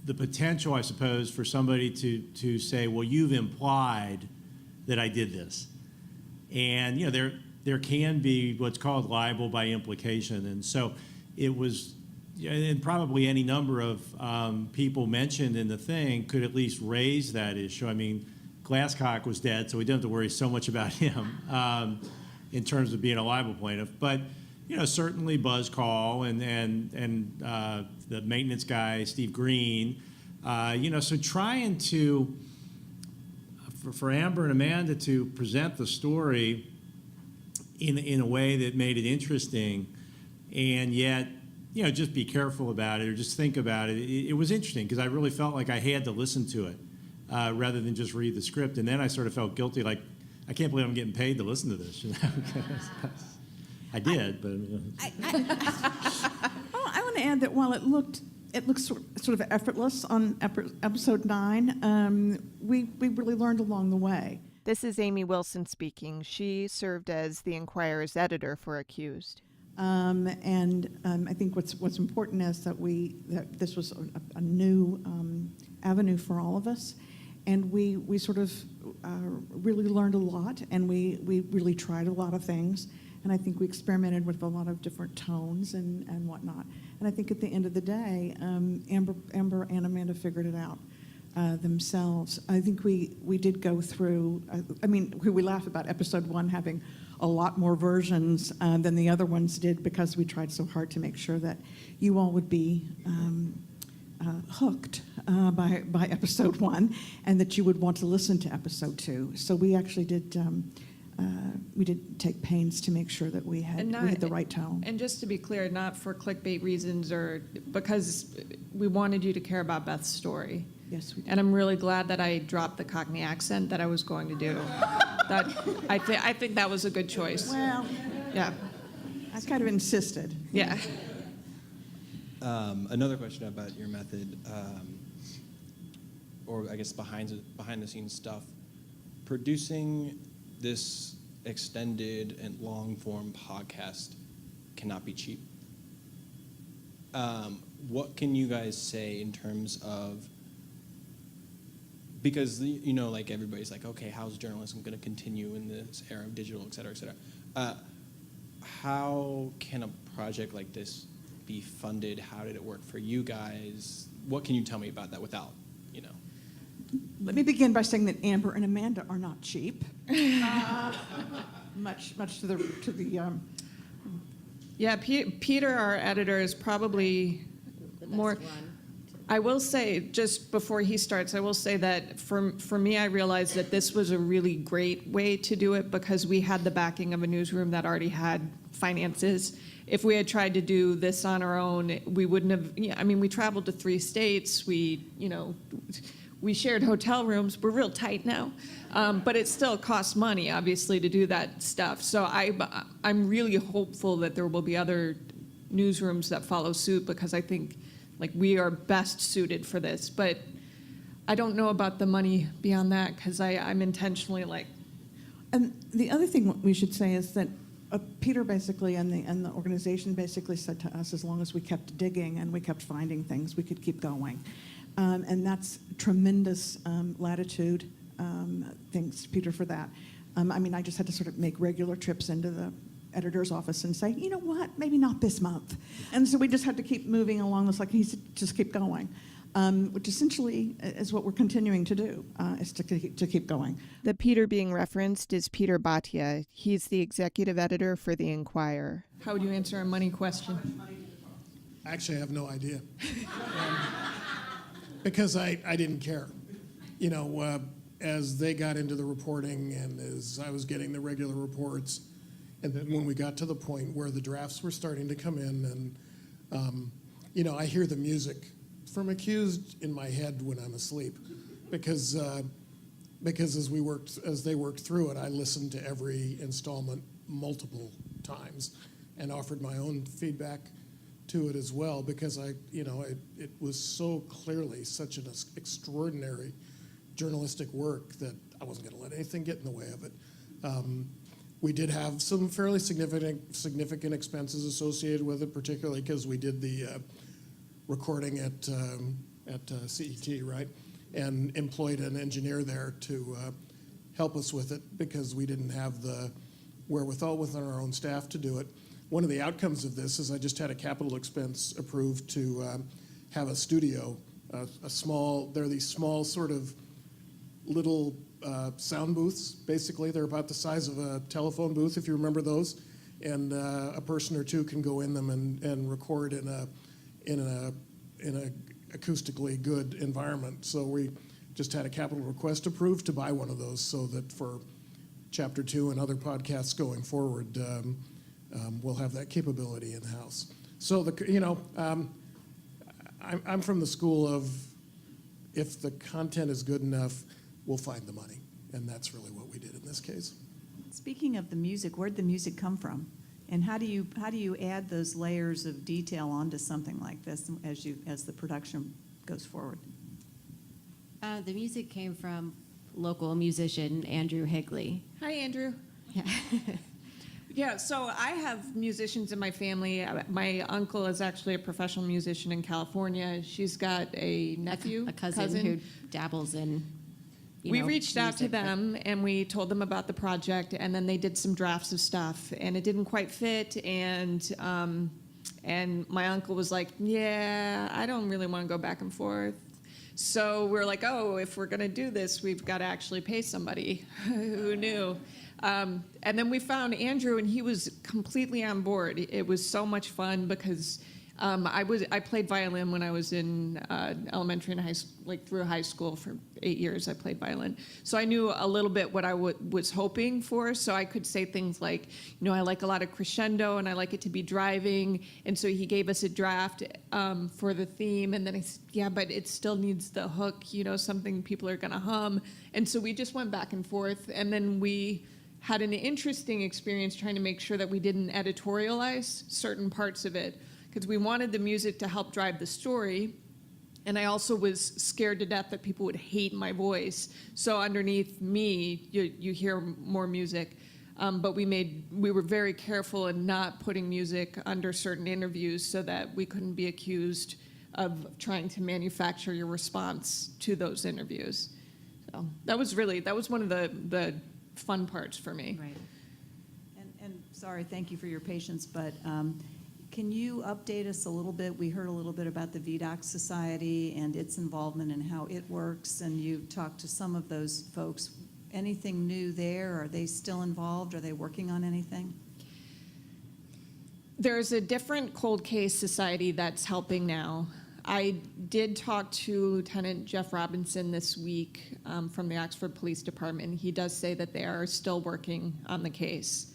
the potential, I suppose, for somebody to say, well, you've implied that I did this. And, there can be what's called libel by implication. And so it was, and probably any number of people mentioned in the thing could at least raise that issue. I mean, Glasscock was dead, so we didn't have to worry so much about him in terms of being a libel plaintiff. But, certainly Buzz Call and the maintenance guy, Steve Green, so trying to, for Amber and Amanda to present the story in a way that made it interesting and yet, just be careful about it or just think about it. It was interesting because I really felt like I had to listen to it rather than just read the script. And then I sort of felt guilty, like, I can't believe I'm getting paid to listen to this. I did, but I want to add that while it looked sort of effortless on episode 9, we really learned along the way. This is Amy Wilson speaking. She served as the Enquirer's editor for Accused. I think what's important is that this was a new avenue for all of us, and we sort of really learned a lot, and we really tried a lot of things. And I think we experimented with a lot of different tones and whatnot. And I think at the end of the day, Amber and Amanda figured it out themselves. I think we did go through, we laugh about episode 1 having a lot more versions than the other ones did because we tried so hard to make sure that you all would be hooked by episode 1 and that you would want to listen to episode 2. So we actually did take pains to make sure that we had the right tone. And just to be clear, not for clickbait reasons or because we wanted you to care about Beth's story. Yes, we did. And I'm really glad that I dropped the Cockney accent that I was going to do. I think that was a good choice. Well, yeah, I kind of insisted. Yeah. Another question about your method, or I guess behind the scenes stuff. Producing this extended and long form podcast cannot be cheap. What can you guys say in terms of, because like everybody's like, okay, how's journalism going to continue in this era of digital, et cetera, et cetera. How can a project like this be funded? How did it work for you guys? What can you tell me about that without, Let me begin by saying that Amber and Amanda are not cheap. Much to the. Yeah, Peter, our editor, is probably more. I will say, just before he starts, I will say that for me, I realized that this was a really great way to do it because we had the backing of a newsroom that already had finances. If we had tried to do this on our own, we wouldn't have. I mean, we traveled to 3 states. We shared hotel rooms. We're real tight now, but it still costs money, obviously, to do that stuff. So I'm really hopeful that there will be other newsrooms that follow suit because I think we are best suited for this. But I don't know about the money beyond that because I'm intentionally like. And the other thing we should say is that Peter basically and the organization basically said to us, as long as we kept digging and we kept finding things, we could keep going. And that's tremendous latitude. Thanks, Peter, for that. I just had to sort of make regular trips into the editor's office and say, you know what, maybe not this month. And so we just had to keep moving along this, he said, just keep going, which essentially is what we're continuing to do, is to keep going. The Peter being referenced is Peter Bhatia. He's the executive editor for The Enquirer. How would you answer a money question? Actually, I have no idea. Because I didn't care. As they got into the reporting and as I was getting the regular reports, and then when we got to the point where the drafts were starting to come in and, I hear the music from Accused in my head when I'm asleep because as they worked through it, I listened to every installment multiple times and offered my own feedback to it as well because it was so clearly such an extraordinary journalistic work that I wasn't going to let anything get in the way of it. We did have some fairly significant expenses associated with it, particularly because we did the recording at CET, right, and employed an engineer there to help us with it because we didn't have the wherewithal within our own staff to do it. One of the outcomes of this is I just had a capital expense approved to have a studio, there are these small sort of little sound booths, basically. They're about the size of a telephone booth, if you remember those, and a person or two can go in them and record in a acoustically good environment. So we just had a capital request approved to buy one of those so that for Chapter 2 and other podcasts going forward, we'll have that capability in-house. So I'm from the school of if the content is good enough, we'll find the money, and that's really what we did in this case. Speaking of the music, where'd the music come from, and how do you add those layers of detail onto something like this as the production goes forward? The music came from local musician Andrew Higley. Hi, Andrew. Yeah. Yeah, so I have musicians in my family. My uncle is actually a professional musician in California. She's got a nephew, a cousin who dabbles in. We reached out to music, them and we told them about the project, and then they did some drafts of stuff, and it didn't quite fit. And my uncle was like, "Yeah, I don't really want to go back and forth." So we're like, "Oh, if we're going to do this, we've got to actually pay somebody." Who knew? And then we found Andrew, and he was completely on board. It was so much fun because I played violin when I was in elementary and high school, through high school for 8 years. I played violin, so I knew a little bit what I was hoping for. So I could say things like, I like a lot of crescendo, and I like it to be driving. And so he gave us a draft for the theme, and then I said, yeah, but it still needs the hook, something people are gonna hum. And so we just went back and forth, and then we had an interesting experience trying to make sure that we didn't editorialize certain parts of it. because we wanted the music to help drive the story. And I also was scared to death that people would hate my voice. So underneath me, you hear more music. But we were very careful in not putting music under certain interviews so that we couldn't be accused of trying to manufacture your response to those interviews. So that was one of the fun parts for me. Right. And sorry, thank you for your patience, but can you update us a little bit? We heard a little bit about the VDOC Society and its involvement and how it works, and you talked to some of those folks. Anything new there? Are they still involved? Are they working on anything? There's a different cold case society that's helping now. I did talk to Lieutenant Jeff Robinson this week from the Oxford Police Department. He does say that they are still working on the case.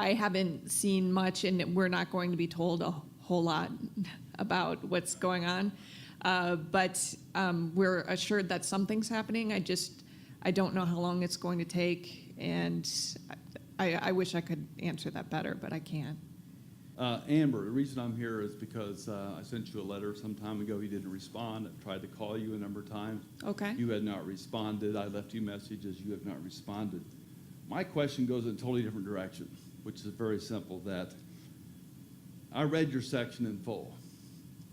I haven't seen much, and we're not going to be told a whole lot about what's going on. But we're assured that something's happening. I don't know how long it's going to take, and I wish I could answer that better, but I can't. Amber, the reason I'm here is because I sent you a letter some time ago. You didn't respond. I tried to call you a number of times. Okay. You had not responded. I left you messages. You have not responded. My question goes in a totally different direction, which is very simple, that I read your section in full,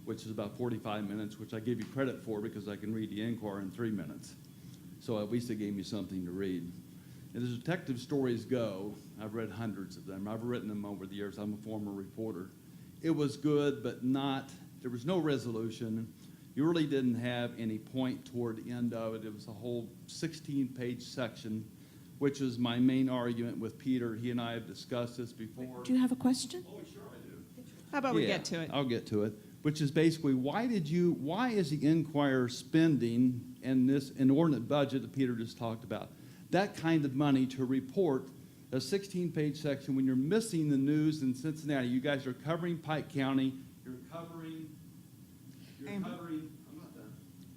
which is about 45 minutes, which I give you credit for because I can read the Enquirer in 3 minutes. So at least it gave me something to read. And as detective stories go, I've read hundreds of them. I've written them over the years. I'm a former reporter. It was good, but there was no resolution. You really didn't have any point toward the end of it. It was a whole 16-page section, which is my main argument with Peter. He and I have discussed this before. Do you have a question? Oh, sure I do. How about we get to it? I'll get to it, which is basically why is the Enquirer spending in this inordinate budget that Peter just talked about that kind of money to report a 16-page section when you're missing the news in Cincinnati? You guys are covering Pike County. You're covering. I'm not done.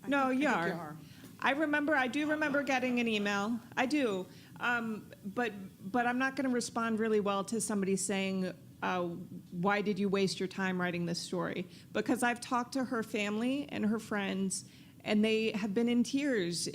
No, you are. I do remember getting an email. I do. But I'm not going to respond really well to somebody saying, why did you waste your time writing this story? Because I've talked to her family and her friends, and they have been in tears,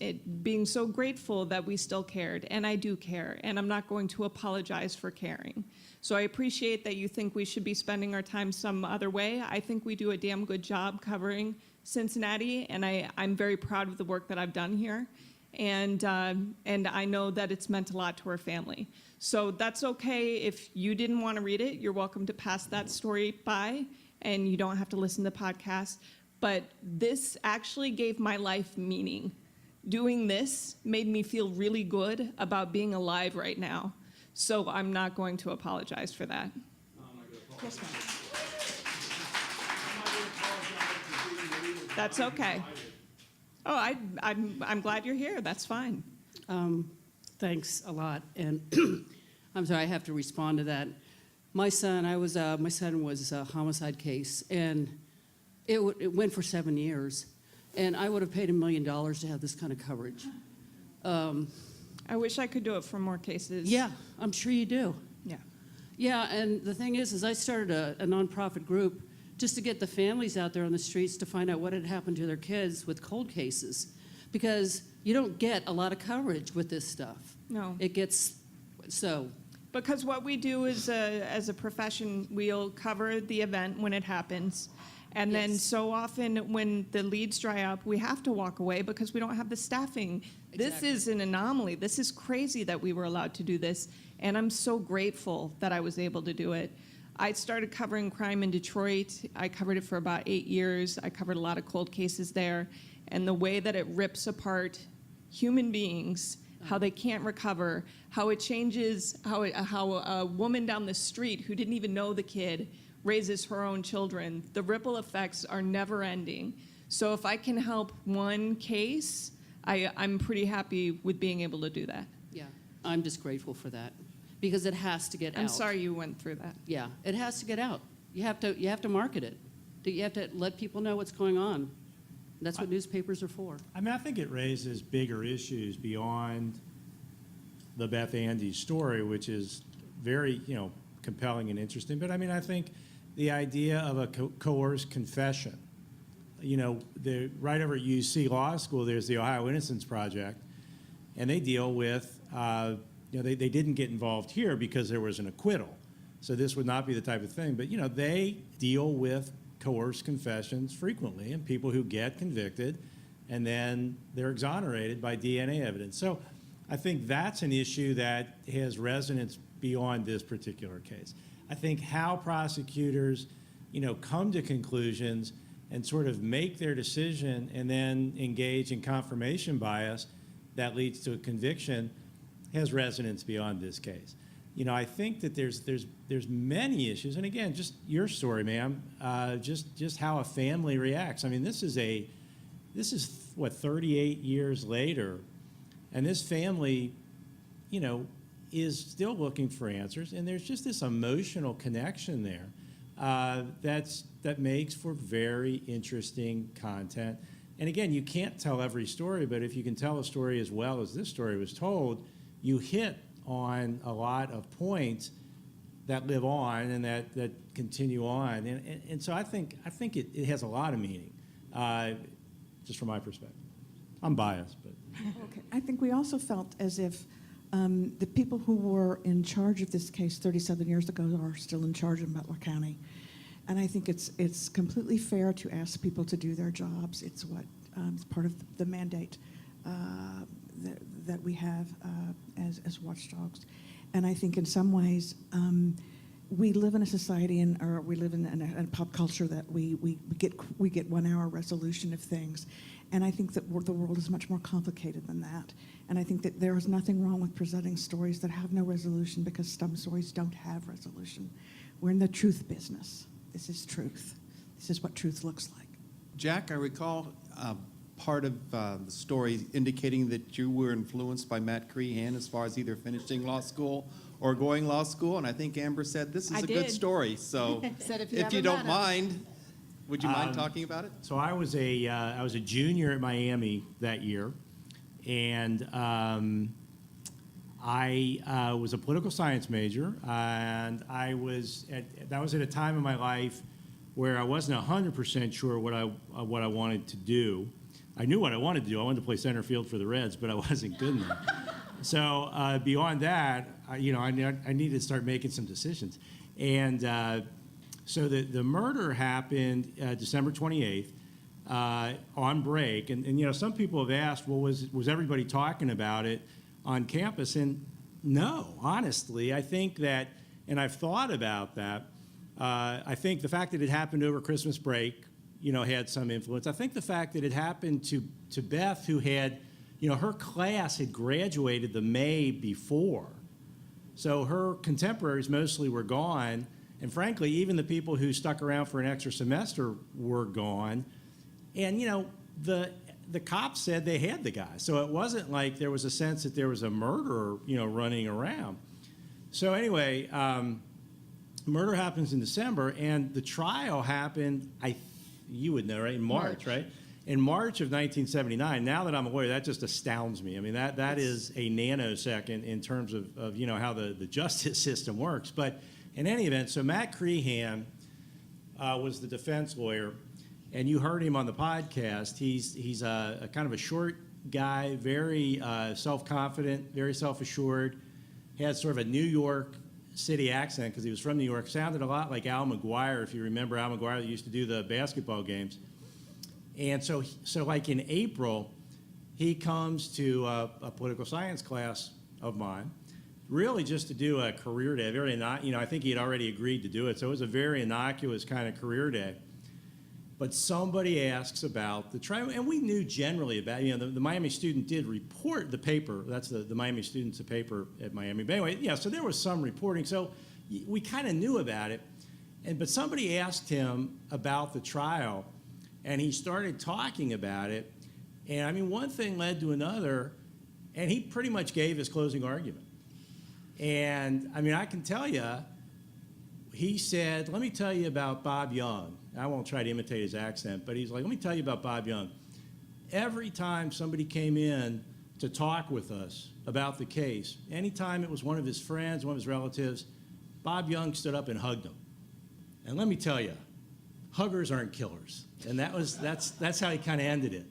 being so grateful that we still cared. And I do care, and I'm not going to apologize for caring. So I appreciate that you think we should be spending our time some other way. I think we do a damn good job covering Cincinnati, and I'm very proud of the work that I've done here. And I know that it's meant a lot to her family. So that's okay. If you didn't want to read it, you're welcome to pass that story by, and you don't have to listen to the podcast. But this actually gave my life meaning. Doing this made me feel really good about being alive right now. So I'm not going to apologize for that. Yes, ma'am. That's okay. Oh, I'm glad you're here. That's fine. Thanks a lot. And I'm sorry, I have to respond to that. My son was a homicide case, and it went for 7 years, and I would have paid $1 million to have this kind of coverage. I wish I could do it for more cases. Yeah, I'm sure you do. Yeah. Yeah, and the thing is I started a nonprofit group just to get the families out there on the streets to find out what had happened to their kids with cold cases, because you don't get a lot of coverage with this stuff. No. It gets so. Because what we do is, as a profession, we'll cover the event when it happens. And then so often when the leads dry up, we have to walk away because we don't have the staffing. Exactly. This is an anomaly. This is crazy that we were allowed to do this. And I'm so grateful that I was able to do it. I started covering crime in Detroit. I covered it for about 8 years. I covered a lot of cold cases there. And the way that it rips apart human beings, how they can't recover, how it changes, how a woman down the street who didn't even know the kid raises her own children. The ripple effects are never ending. So if I can help one case, I'm pretty happy with being able to do that. Yeah, I'm just grateful for that, because it has to get out. I'm sorry you went through that. Yeah, it has to get out. You have to market it. You have to let people know what's going on. That's what newspapers are for. I mean, I think it raises bigger issues beyond the Beth Andes story, which is very, compelling and interesting. But I mean, I think the idea of a coerced confession. You know, right over at UC Law School, there's the Ohio Innocence Project, and they deal with, you know, they didn't get involved here because there was an acquittal. So this would not be the type of thing. But, you know, they deal with coerced confessions frequently, and people who get convicted and then they're exonerated by DNA evidence. So I think that's an issue that has resonance beyond this particular case. I think how prosecutors, you know, come to conclusions and sort of make their decision and then engage in confirmation bias that leads to a conviction has resonance beyond this case. You know, I think that there's many issues, and again, just your story, ma'am, just how a family reacts. I mean, this is what, 38 years later, and this family, you know, is still looking for answers, and there's just this emotional connection there that makes for very interesting content. And again, you can't tell every story, but if you can tell a story as well as this story was told, you hit on a lot of points that live on and that continue on. And so I think it has a lot of meaning, just from my perspective. I'm biased, but. Okay. I think we also felt as if the people who were in charge of this case 37 years ago are still in charge in Butler County. And I think it's completely fair to ask people to do their jobs. It's what it's part of the mandate that we have as watchdogs. And I think in some ways we live in a society or we live in a pop culture that we get 1 hour resolution of things. And I think that the world is much more complicated than that. And I think that there is nothing wrong with presenting stories that have no resolution, because some stories don't have resolution. We're in the truth business. This is truth. This is what truth looks like. Jack, I recall part of the story indicating that you were influenced by Matt Crehan as far as either finishing law school or going law school. And I think Amber said this is a good story. So Said if you don't mind, would you mind talking about it? So I was a junior at Miami that year, and I was a political science major, and that was at a time in my life where I wasn't 100% sure what I wanted to do. I knew what I wanted to do. I wanted to play center field for the Reds, but I wasn't good enough. So beyond that, I needed to start making some decisions, and. So the murder happened December 28th on break. And you know, some people have asked, well, was everybody talking about it on campus? And no, honestly, I think that, and I've thought about that, I think the fact that it happened over Christmas break, you know, had some influence. I think the fact that it happened to Beth, who had, you know, her class had graduated the May before. So her contemporaries mostly were gone. And frankly, even the people who stuck around for an extra semester were gone. And, you know, the cops said they had the guy. So it wasn't like there was a sense that there was a murderer, you know, running around. So anyway, murder happens in December, and the trial happened, you would know, right, in March, right? In March of 1979. Now that I'm a lawyer, that just astounds me. I mean, that is a nanosecond in terms of you know, how the justice system works. But in any event, so Matt Crehan was the defense lawyer, and you heard him on the podcast. He's a kind of a short guy, very self-confident, very self-assured. He had sort of a New York City accent because he was from New York. Sounded a lot like Al McGuire, if you remember Al McGuire that used to do the basketball games. And so like in April, he comes to a political science class of mine, really just to do a career day. I think he had already agreed to do it, so it was a very innocuous kind of career day. But somebody asks about the trial, and we knew generally about, you know, the Miami Student did report the paper. That's the Miami Student's a paper at Miami. But anyway, yeah, so there was some reporting, so we kind of knew about it. But somebody asked him about the trial, and he started talking about it. And I mean, one thing led to another, and he pretty much gave his closing argument. And I mean, I can tell you, he said, let me tell you about Bob Young. I won't try to imitate his accent, but he's like, let me tell you about Bob Young. Every time somebody came in to talk with us about the case, anytime it was one of his friends, one of his relatives, Bob Young stood up and hugged him. And let me tell you, huggers aren't killers. And that's how he kind of ended it.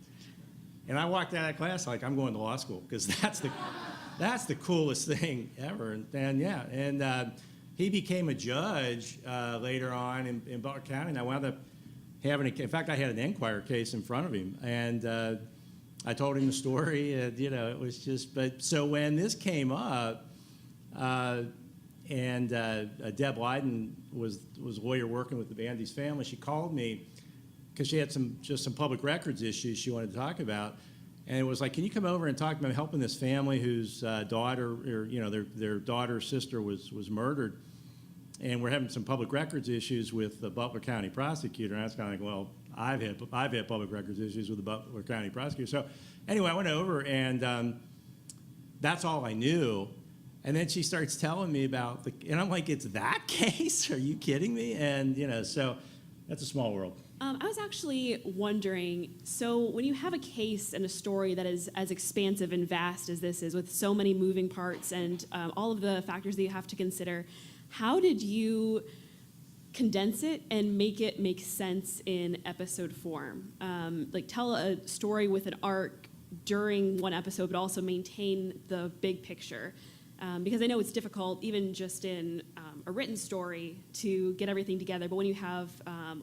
And I walked out of class like, I'm going to law school, because that's the coolest thing ever. And he became a judge later on in Butler County, and I wound up having in fact, I had an Enquirer case in front of him, and I told him the story. It was just, so when this came up, and Deb Leiden was a lawyer working with the Bandy's family, she called me because she had some public records issues she wanted to talk about. And it was like, can you come over and talk about helping this family whose daughter, or their daughter or sister was murdered, and we're having some public records issues with the Butler County prosecutor. And I was kind of like, well, I've had public records issues with the Butler County prosecutor. So anyway, I went over, and that's all I knew. And then she starts telling me about and I'm like, it's that case? Are you kidding me? And so that's a small world. I was actually wondering, so when you have a case and a story that is as expansive and vast as this is, with so many moving parts and all of the factors that you have to consider, how did you condense it and make it make sense in episode form? Like, tell a story with an arc during one episode, but also maintain the big picture. Because I know it's difficult, even just in a written story, to get everything together. But when you have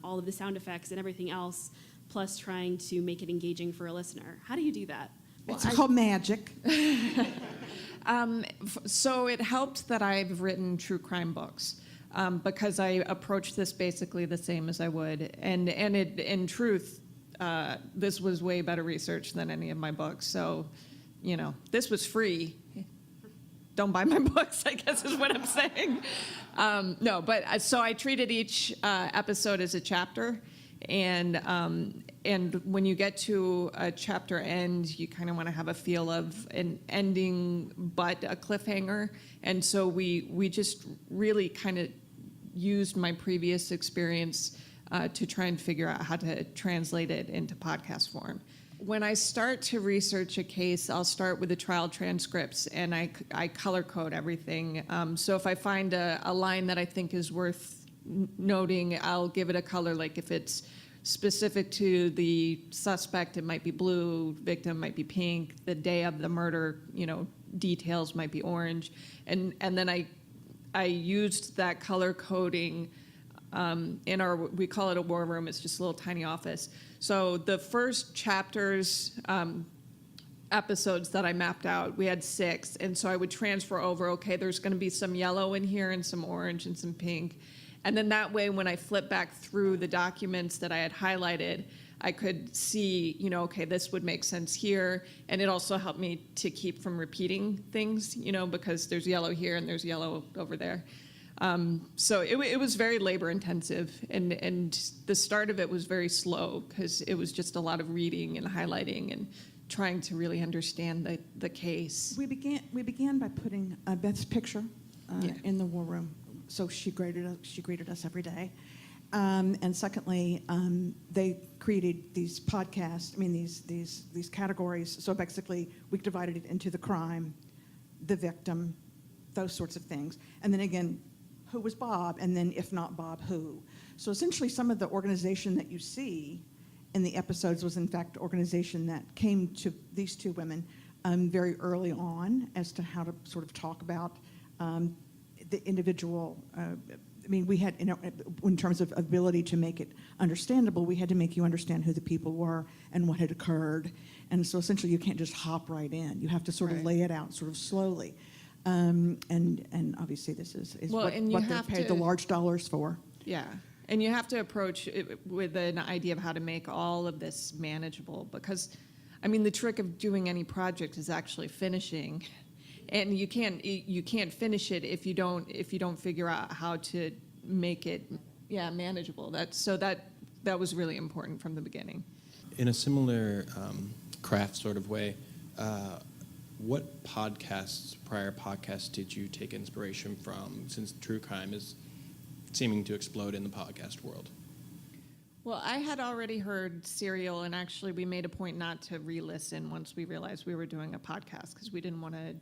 all of the sound effects and everything else, plus trying to make it engaging for a listener, how do you do that? It's called magic. So it helped that I've written true crime books, because I approach this basically the same as I would. And it, in truth, this was way better research than any of my books. So, this was free. Don't buy my books, I guess is what I'm saying. So I treated each episode as a chapter, and when you get to a chapter end, you kind of want to have a feel of an ending but a cliffhanger, and so we just really kind of used my previous experience to try and figure out how to translate it into podcast form. When I start to research a case, I'll start with the trial transcripts, and I color code everything. So if I find a line that I think is worth noting, I'll give it a color. Like if it's specific to the suspect, it might be blue, victim might be pink, the day of the murder, details might be orange. And then I used that color coding in we call it a war room. It's just a little tiny office. So the first chapters, episodes that I mapped out, we had 6. And so I would transfer over, okay, there's going to be some yellow in here and some orange and some pink. And then that way, when I flip back through the documents that I had highlighted, I could see, okay, this would make sense here. And it also helped me to keep from repeating things, because there's yellow here and there's yellow over there. So it was very labor intensive, and the start of it was very slow because it was just a lot of reading and highlighting and trying to really understand the case. We began by putting Beth's picture in the war room, so she greeted us every day. And secondly, they created these podcasts. These categories. So basically, we divided it into the crime, the victim, those sorts of things, and then again, who was Bob, and then if not Bob, who. So essentially some of the organization that you see in the episodes was in fact organization that came to these 2 women very early on as to how to sort of talk about the individual. We had, in terms of ability to make it understandable, we had to make you understand who the people were and what had occurred. And so essentially you can't just hop right in. You have to sort of lay it out sort of slowly. And obviously this is what they're paid the large dollars for. Yeah, and you have to approach it with an idea of how to make all of this manageable, because, the trick of doing any project is actually finishing, and you can't finish it if you don't figure out how to make it manageable. That was really important from the beginning. In a similar craft sort of way. What prior podcasts did you take inspiration from, since true crime is seeming to explode in the podcast world? Well, I had already heard Serial, and actually we made a point not to re-listen once we realized we were doing a podcast, because we didn't want to,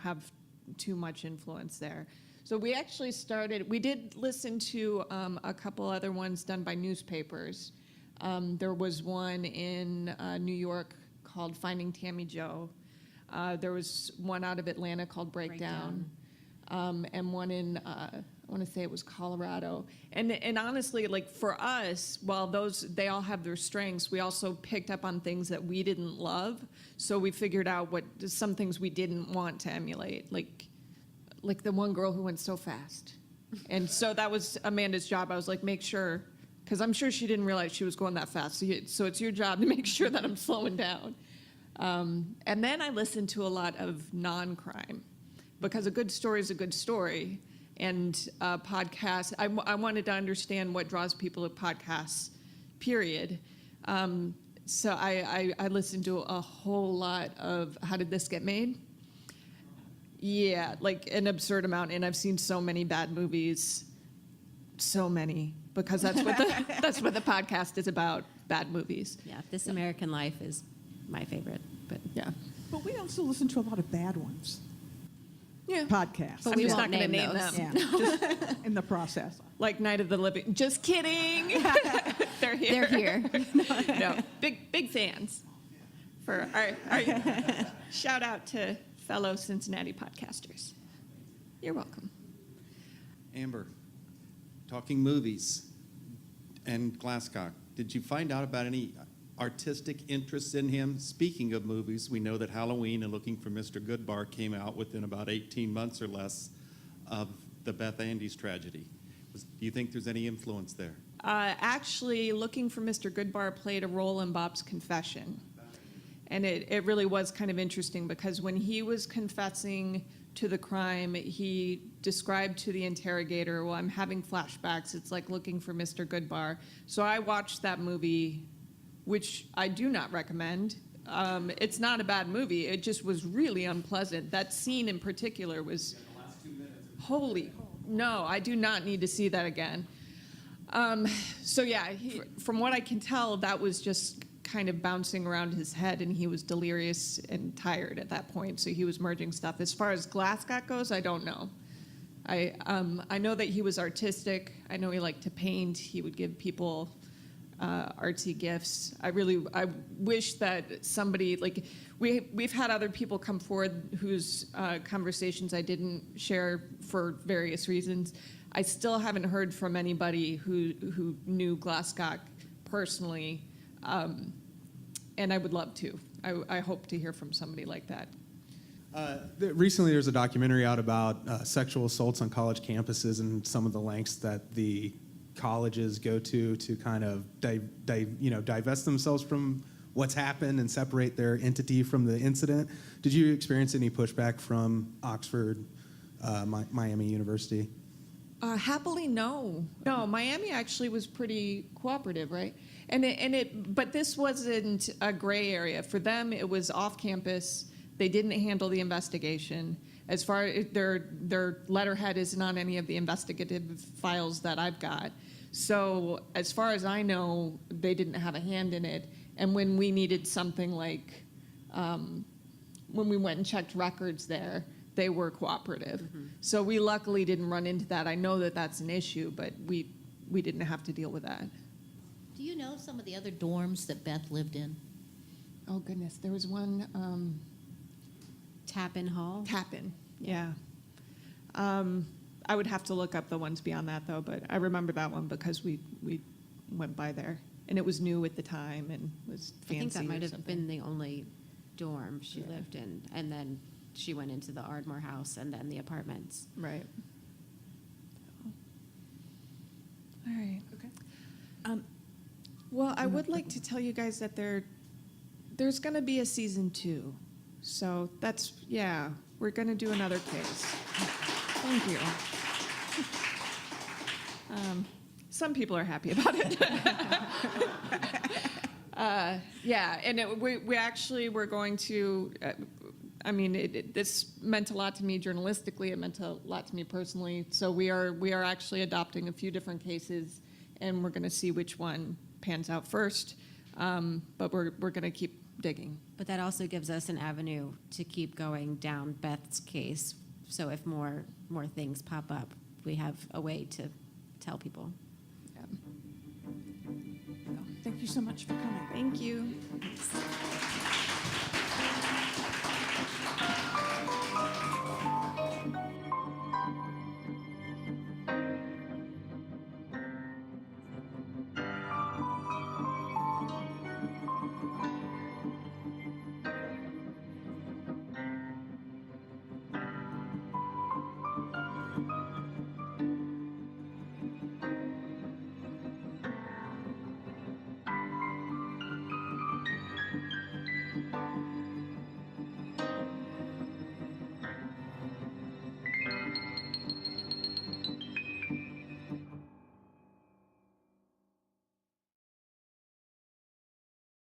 have too much influence there. So we actually we did listen to a couple other ones done by newspapers. There was one in New York called Finding Tammy Joe. There was one out of Atlanta called Breakdown. And one in, I want to say it was Colorado. And honestly, like for us, while they all have their strengths, we also picked up on things that we didn't love. So we figured out some things we didn't want to emulate, like the one girl who went so fast. And so that was Amanda's job. I was like, make sure, because I'm sure she didn't realize she was going that fast. So it's your job to make sure that I'm slowing down. And then I listened to a lot of non-crime, because a good story is a good story. And podcasts, I wanted to understand what draws people to podcasts, period. So I listened to a whole lot of How Did This Get Made? Yeah, like an absurd amount. And I've seen so many bad movies, so many, because that's what the podcast is about, bad movies. Yeah, This American Life is my favorite, but yeah. But we also listen to a lot of bad ones. Yeah. Podcasts. But I'm just not going to name them. Yeah, just in the process. Like Night of the Living. Just kidding. They're here. They're here. No, big fans. For our shout out to fellow Cincinnati podcasters. You're welcome. Amber, talking movies and Glasscock, did you find out about any artistic interests in him? Speaking of movies, we know that Halloween and Looking for Mr. Goodbar came out within about 18 months or less of the Beth Andes tragedy. Do you think there's any influence there? Actually, Looking for Mr. Goodbar played a role in Bob's confession. And it really was kind of interesting, because when he was confessing to the crime, he described to the interrogator, well, I'm having flashbacks. It's like Looking for Mr. Goodbar. So I watched that movie, which I do not recommend. It's not a bad movie. It just was really unpleasant. That scene in particular was holy. No, I do not need to see that again. So yeah, from what I can tell, that was just kind of bouncing around his head, and he was delirious and tired at that point. So he was merging stuff. As far as Glasscock goes, I don't know. I know that he was artistic. I know he liked to paint. He would give people artsy gifts. I wish that somebody, like, we've had other people come forward whose conversations I didn't share for various reasons. I still haven't heard from anybody who knew Glasscock personally, and I would love to. I hope to hear from somebody like that. Recently, there's a documentary out about sexual assaults on college campuses and some of the lengths that the colleges go to kind of divest themselves from what's happened and separate their entity from the incident. Did you experience any pushback from Oxford, Miami University? Happily, no. No, Miami actually was pretty cooperative, right? But this wasn't a gray area. For them, it was off campus. They didn't handle the investigation. As far as their letterhead isn't on any of the investigative files that I've got. So as far as I know, they didn't have a hand in it. And when we needed something like, when we went and checked records there, they were cooperative. Mm-hmm. So we luckily didn't run into that. I know that that's an issue, but we didn't have to deal with that. Do you know some of the other dorms that Beth lived in? Oh, goodness. There was one... Tappan Hall? Tappan, yeah. I would have to look up the ones beyond that, though, but I remember that one because we went by there. And it was new at the time and was fancy. I think that might have something. been the only dorm she lived in. And then she went into the Ardmore house and then the apartments. Right. All right. Okay. Well, I would like to tell you guys that there's going to be a season 2. So that's, we're going to do another case. Thank you. Some people are happy about it. And we actually were going to, this meant a lot to me journalistically. It meant a lot to me personally. So we are actually adopting a few different cases, and we're going to see which one pans out first. But we're going to keep digging. But that also gives us an avenue to keep going down Beth's case so if more things pop up, we have a way to tell people. Thank you so much for coming. Thank you.